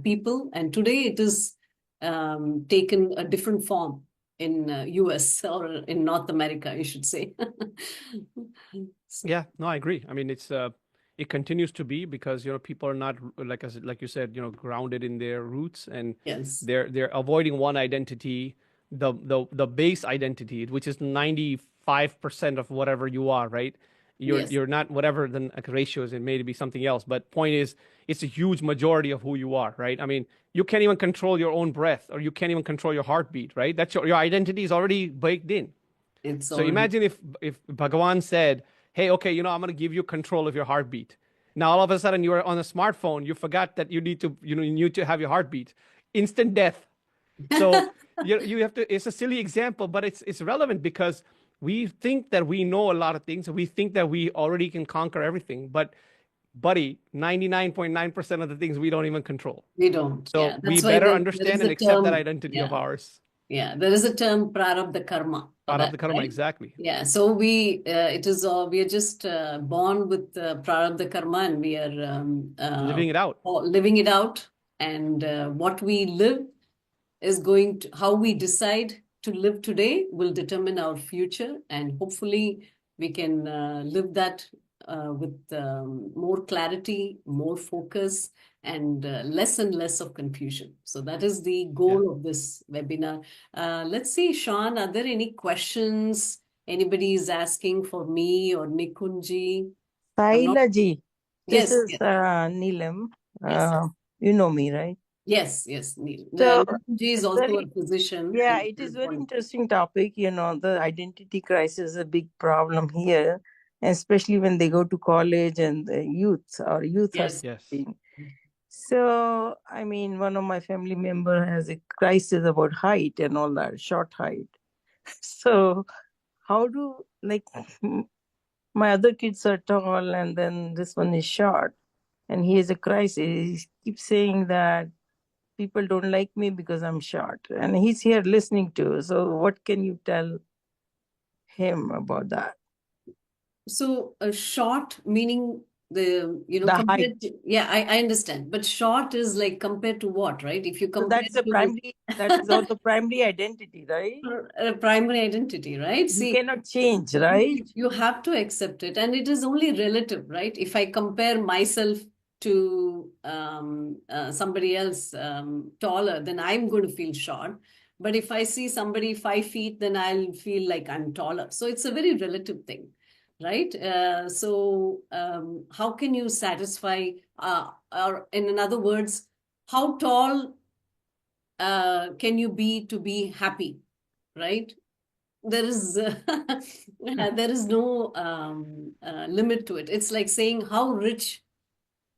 people, and today it is taken a different form in US or in North America, I should say. Yeah, no, I agree. I mean, it continues to be because people are not like you said, grounded in their roots, and Yes. they're avoiding one identity, the base identity, which is 95% of whatever you are, right? Yes. You're not whatever the ratio is. It may be something else, but point is, it's a huge majority of who you are, right? I mean, you can't even control your own breath, or you can't even control your heartbeat, right? That's your identity is already baked in. It's So already. imagine if Bhagavan said, "Hey, okay, I'm going to give you control of your heartbeat." Now all of a sudden you are on a smartphone, you forgot that you need to have your heartbeat. Instant death. So you have to. It's a silly example, but it's relevant because we think that we know a lot of things. We think that we already can conquer everything, but buddy, 99.9% of the things we don't even control. We don't. So Yeah. we That's why better there understand is and a accept that term. identity of Yeah. ours. Yeah. There is a term prarabdha karma for Out of that, the karma, right? exactly. Yeah. So we are just born with prarabdha karma, and we are Living it out. living it out. And what we live is going to, how we decide to live today will determine our future, and hopefully we can live that with more clarity, more focus, and less of confusion. So that is the Yeah. goal of this webinar. Let's see, Sean, are there any questions anybody is asking for me or Nikunji? I'm not. Sahila ji, this Yes, is yes, Neelam. yes, You know me, right? yes, yes, Neil. So Nikunji is it's also a very, physician yeah, and it is very one. interesting topic. The identity crisis is a big problem here, especially when they go to college and the youth or youth are Yes. Yes. studying. So, I mean, one of my family member has a crisis about height and all that, short height. So, how do like my other kids are tall and then this one is short, and he has a crisis. He keeps saying that people don't like me because I'm short, and he's here listening to. So, what can you tell him about that? So a short meaning The height. compared to, yeah, I understand. But short is like compared to what, right? If you So compare that's the to primary. That is also primary identity, right? a primary identity, right? You See, cannot change, you, right? you have to accept it, and it is only relative, right? If I compare myself to somebody else taller, then I'm going to feel short. But if I see somebody 5 feet, then I'll feel like I'm taller. So it's a very relative thing, right? So how can you satisfy, or in other words, how tall can you be to be happy, right? There is there is no limit to it. It's like saying how rich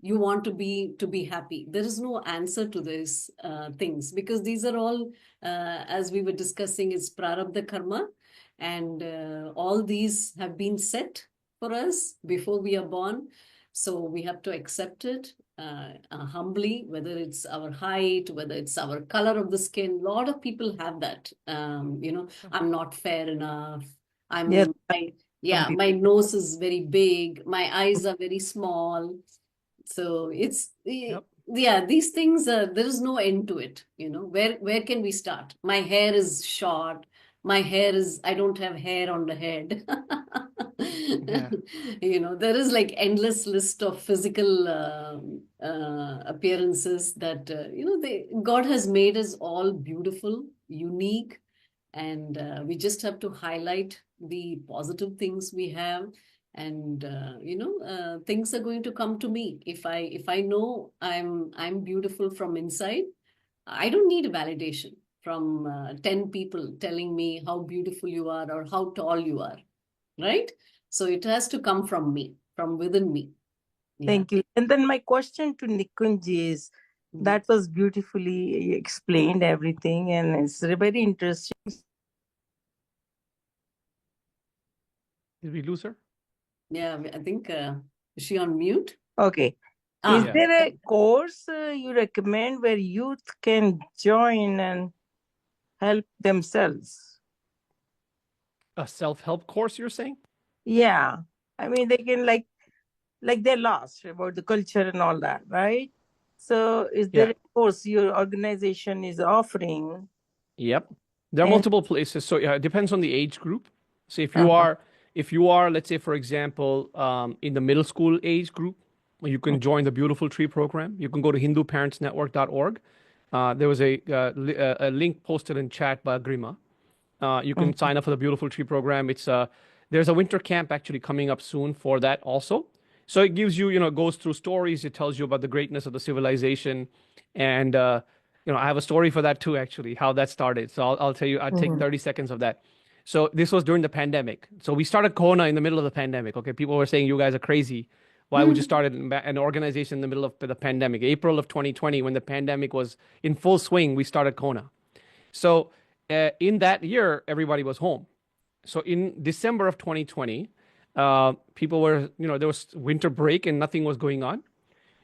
you want to be happy. There is no answer to these things, because these are all as we were discussing, is prarabdha karma, and all these have been set for us before we are born. So we have to accept it humbly, whether it's our height, whether it's our color of the skin. A lot of people have that. I'm not fair enough. Yes, I'm I, some yeah, people. my nose is very big. My eyes are very small. So Yep. yeah, these things, there is no end to it. Where can we start? My hair is short. I don't have hair on the head. Yeah. There is like endless list of physical appearances that, God has made us all beautiful, unique, and we just have to highlight the positive things we have. And things are going to come to me. If I know I'm beautiful from inside, I don't need a validation from 10 people telling me how beautiful you are or how tall you are, right? So it has to come from me, from within me. Yeah. Thank you. And then my question to Nikunj is, Mhm. that was beautifully explained everything, and it's very interesting. Did we lose her? Yeah, I think, is she on mute? Okay. Ah, Is there a course you recommend where youth can join and help themselves? A self-help course, you're saying? Yeah. I mean, they can like they're lost about the culture and all that, right? So is there Yeah. a course your organization is offering? Yep. There are And multiple places. So yeah, it depends on the age group. So uh-huh. if you are, let's say, for example, in the middle school age group, you can join the Beautiful Tree program. You can go to hinduparentsnetwork.org. There was a link posted in chat by Agrima. You can sign up for the Beautiful Tree program. There's a winter camp actually coming up soon for that also. So it gives you, goes through stories. It tells you about the greatness of the civilization, and I have a story for that too, actually, how that started. So I'll tell you. I'll take 30 seconds of that. So this was during the pandemic. So we started CoHNA in the middle of the pandemic. Okay, people were saying you guys are crazy. Why would you start an organization in the middle of the pandemic? April of 2020, when the pandemic was in full swing, we started CoHNA. So in that year, everybody was home. So in December of 2020, people were, there was winter break and nothing was going on.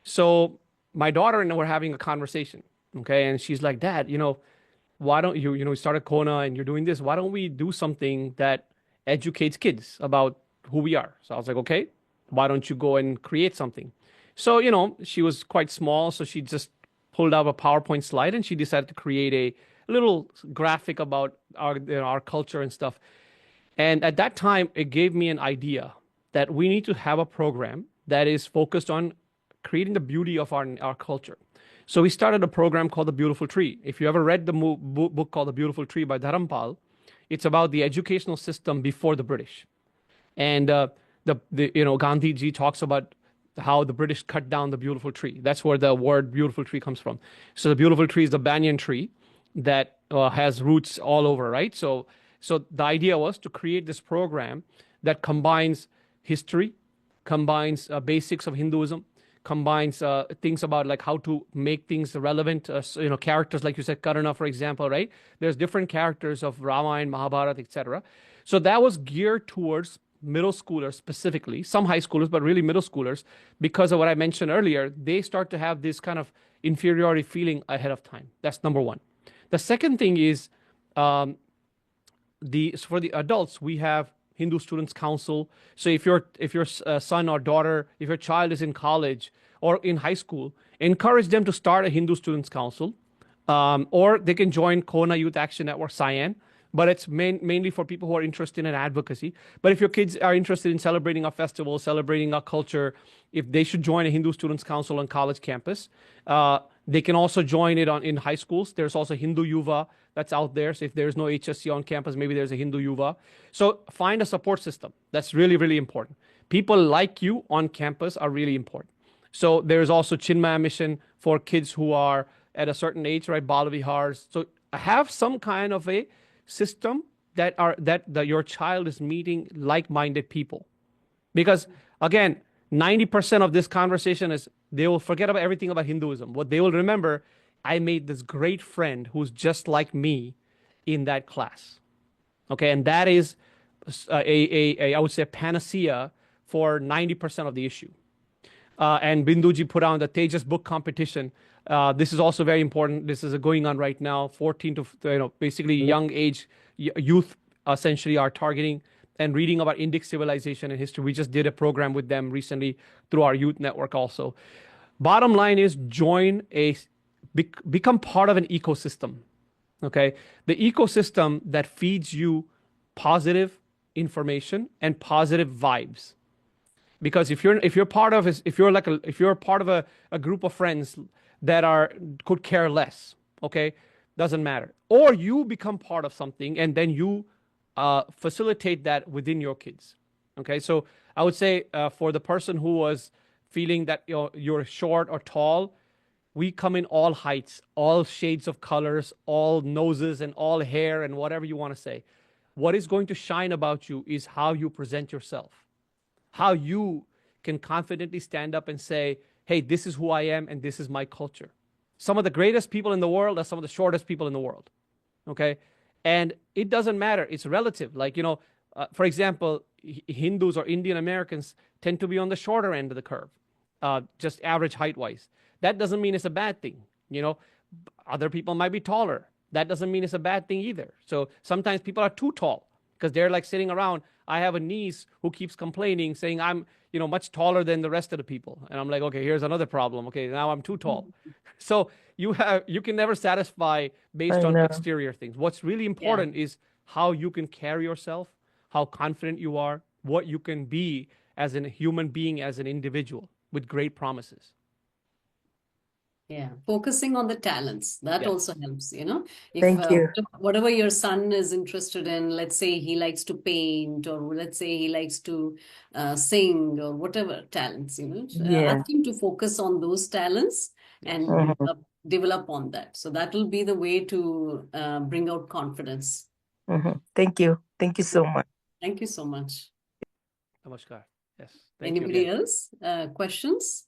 So my daughter and I were having a conversation. Okay. And she's like, Dad, why don't you, we started Kona and you're doing this. Why don't we do something that educates kids about who we are? So I was like, okay, why don't you go and create something? So, she was quite small. So she just pulled out a PowerPoint slide and she decided to create a little graphic about our culture and stuff. And at that time, it gave me an idea that we need to have a program that is focused on creating the beauty of our culture. So we started a program called The Beautiful Tree. If you ever read the book called The Beautiful Tree by Dharampal, it's about the educational system before the British. And Gandhi ji talks about how the British cut down the beautiful tree. That's where the word beautiful tree comes from. So the beautiful tree is the banyan tree that has roots all over, right? So the idea was to create this program that combines history, combines basics of Hinduism, combines things about like how to make things relevant. Characters like you said, Karna, for example, right? There's different characters of Ramayana, Mahabharata, etc. So that was geared towards middle schoolers specifically, some high schoolers, but really middle schoolers, because of what I mentioned earlier. They start to have this kind of inferiority feeling ahead of time. That's number one. The second thing is um, for the adults, we have Hindu Students Council. So if your son or daughter, if your child is in college or in high school, encourage them to start a Hindu Students Council, or they can join CoHNA Youth Action Network Cyan. But it's mainly for people who are interested in advocacy. But if your kids are interested in celebrating our festival, celebrating our culture, if they should join a Hindu Students Council on college campus, they can also join it in high schools. There's also Hindu Yuva that's out there. So if there's no HSC on campus, maybe there's a Hindu Yuva. So find a support system. That's really, really important. People like you on campus are really important. So there's also Chinmaya Mission for kids who are at a certain age, right? Bala Vihars. So have some kind of a system that your child is meeting like-minded people. Because again, 90% of this conversation is they will forget about everything about Hinduism. What they will remember, I made this great friend who's just like me in that class. Okay, and that is I would say panacea for 90% of the issue. And Binduji put on the Tejas book competition. This is also very important. This is going on right now. 14 to basically young age youth essentially are targeting and reading about Indic civilization and history. We just did a program with them recently through our youth network also. Bottom line is become part of an ecosystem. Okay, the ecosystem that feeds you positive information and positive vibes. Because if you're part of a group of friends that could care less, okay, doesn't matter, or you become part of something and then you facilitate that within your kids. Okay, so I would say for the person who was feeling that you're short or tall, we come in all heights, all shades of colors, all noses and all hair and whatever you want to say. What is going to shine about you is how you present yourself, how you can confidently stand up and say, hey, this is who I am and this is my culture. Some of the greatest people in the world are some of the shortest people in the world. Okay. And it doesn't matter. It's relative. Like, for example, Hindus or Indian Americans tend to be on the shorter end of the curve, just average height wise. That doesn't mean it's a bad thing. Other people might be taller. That doesn't mean it's a bad thing either. So sometimes people are too tall because they're like sitting around. I have a niece who keeps complaining, saying I'm, much taller than the rest of the people. And I'm like, okay, here's another problem. Okay, now I'm too tall. So you can never satisfy based I on know. exterior things. What's really important is how you can carry yourself, how confident you are, what you can be as a human being, as an individual with great promises. Yeah, focusing on the talents, that Yes. also helps, If Thank you. whatever your son is interested in, let's say he likes to paint, or let's say he likes to sing, or whatever talents, Yeah. ask him to focus on those talents and Mhm. develop on that. So that will be the way to bring out confidence. Thank you. Thank you so much. Thank you so much. Namaskar. Yes. Thank you Anybody again. else? Questions?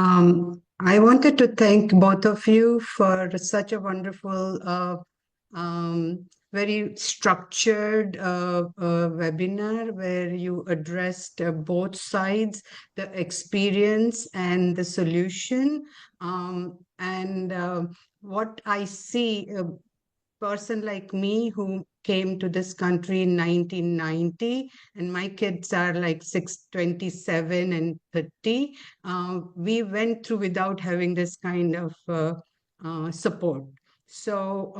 I wanted to thank both of you for such a wonderful, very structured webinar where you addressed both sides, the experience and the solution. What I see, person like me who came to this country in 1990, and my kids are like 27 and 30. We went through without having this kind of support. So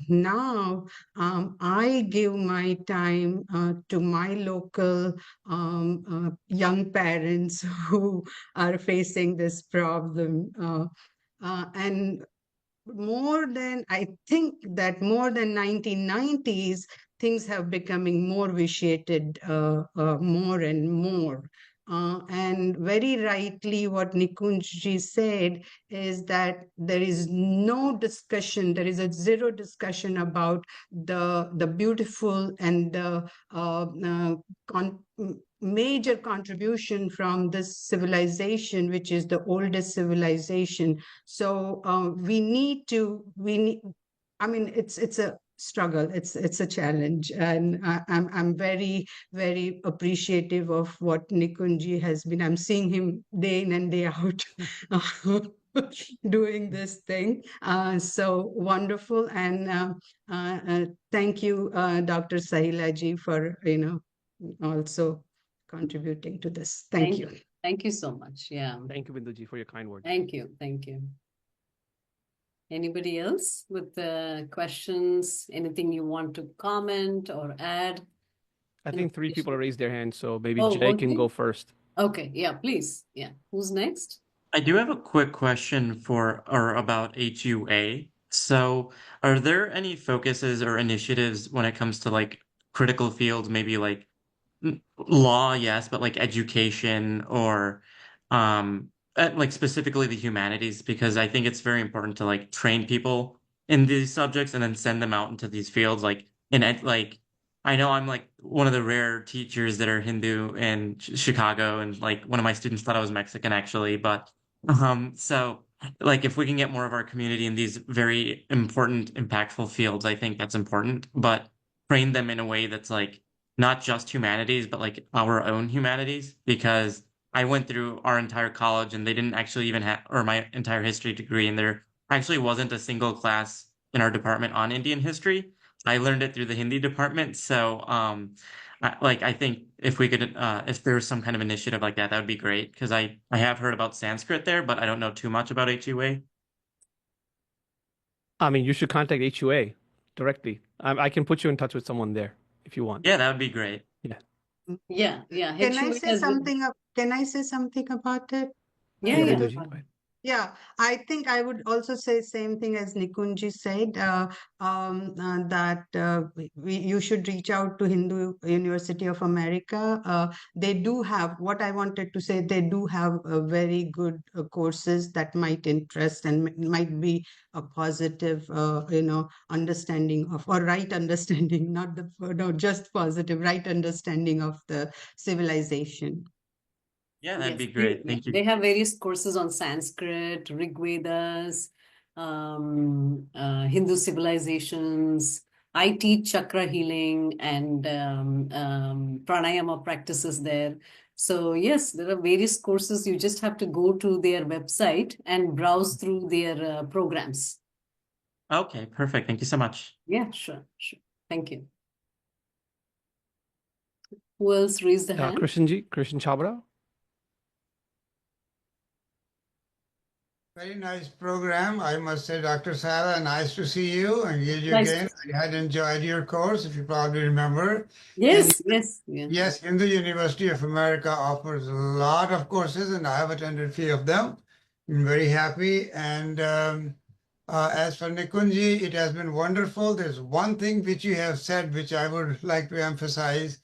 now I give my time to my local young parents who are facing this problem. And I think that more than 1990s, things have becoming more vitiated more and more. And very rightly, what Nikunj said is that there is no discussion, there is a zero discussion about the beautiful and the major contribution from this civilization, which is the oldest civilization. So I mean, it's a struggle. It's a challenge, and I'm very, very appreciative of what Nikunji has been. I'm seeing him day in and day out doing this thing. So wonderful, and thank you, Dr. Sahilaji, for also contributing to this. Thank you. Thank you so much. Yeah. Thank you, Binduji, for your kind words. Thank you. Thank you. Anybody else with questions? Anything you want to comment or add? I think 3 people raised their hands, so maybe Oh, Jay can okay. go first. Okay, yeah, please. Yeah. Who's next? I do have a quick question about HUA. So, are there any focuses or initiatives when it comes to like critical fields, maybe like law, yes, but like education or like specifically the humanities? Because I think it's very important to like train people in these subjects and then send them out into these fields. Like I know I'm like one of the rare teachers that are Hindu in Chicago, and like one of my students thought I was Mexican actually, but so like if we can get more of our community in these very important, impactful fields, I think that's important, but train them in a way that's like not just humanities, but like our own humanities, because I went through our entire college and they didn't actually even have, or my entire history degree, and there actually wasn't a single class in our department on Indian history. I learned it through the Hindi department. So, I think if we could, if there was some kind of initiative like that, that would be great. Because I have heard about Sanskrit there, but I don't know too much about HUA. I mean, you should contact HUA directly. I can put you in touch with someone there if you want. Yeah, that would be great. Yeah. Can I say something? Can I say something about it? Yeah, Yeah, yeah. Binduji, go ahead. Yeah, I think I would also say same thing as Nikunji said, that you should reach out to Hindu University of America. They do have, what I wanted to say, they do have very good courses that might interest and might be a positive, understanding of, or right understanding, not just positive, right understanding of the civilization. Yeah, that'd Yes, be great. Thank you. they have various courses on Sanskrit, Rig Vedas, Hindu civilizations. I teach chakra healing and pranayama practices there. So yes, there are various courses. You just have to go to their website and browse through their programs. Okay, perfect. Thank you so much. Yeah, sure. Thank you. Who else raised the hand? Krishan Chabra. Very nice program. I must say, Dr. Sala, nice to see you and hear you Nice again. I had enjoyed your course, if you probably remember. Yes, And yeah. yes, Hindu University of America offers a lot of courses, and I have attended a few of them. I'm very happy. And as for Nikunji, it has been wonderful. There's one thing which you have said, which I would like to emphasize.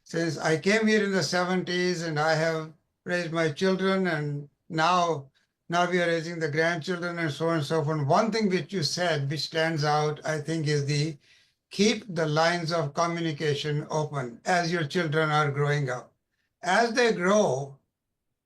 Since I came here in the 70s and I have raised my children, and now we are raising the grandchildren and so on and so forth. One thing which you said, which stands out, I think, is the keep the lines of communication open as your children are growing up. As they grow,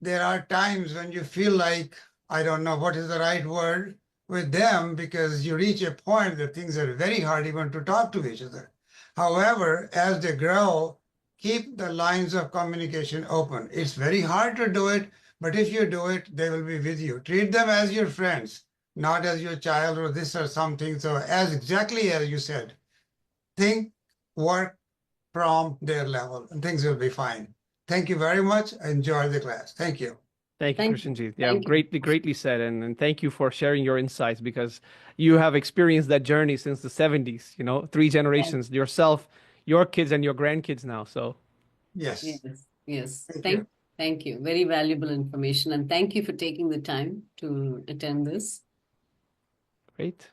there are times when you feel like, I don't know what is the right word with them, because you reach a point that things are very hard even to talk to each other. However, as they grow, keep the lines of communication open. It's very hard to do it, but if you do it, they will be with you. Treat them as your friends, not as your child or this or something. So as exactly as you said, think, work from their level, and things will be fine. Thank you very much. I enjoyed the class. Thank you. Thank you, Thank Krishan. you. Yeah, Thank you. greatly said. And thank you for sharing your insights, because you have experienced that journey since the 70s, 3 generations, yourself, your kids and your grandkids now. So Yes. Yes. Thank you. Thank you. Very valuable information. And thank you for taking the time to attend this. great.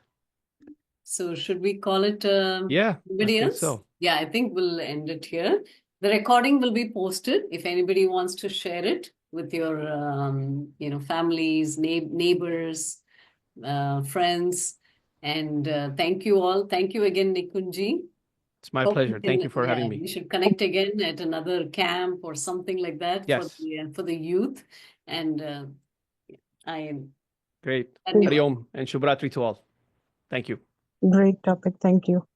So should we call it Yeah, anybody I think else? so. Yeah, I think we'll end it here. The recording will be posted if anybody wants to share it with your families, neighbors, friends. And thank you all. Thank you again, Nikunji. It's my Hope we pleasure. Thank you for having we me. should connect again at another camp or something like that Yes. for the youth. And I am Great. Dhanyavad. Hari Om and Shubhratri to all. Thank you. Great topic. Thank you.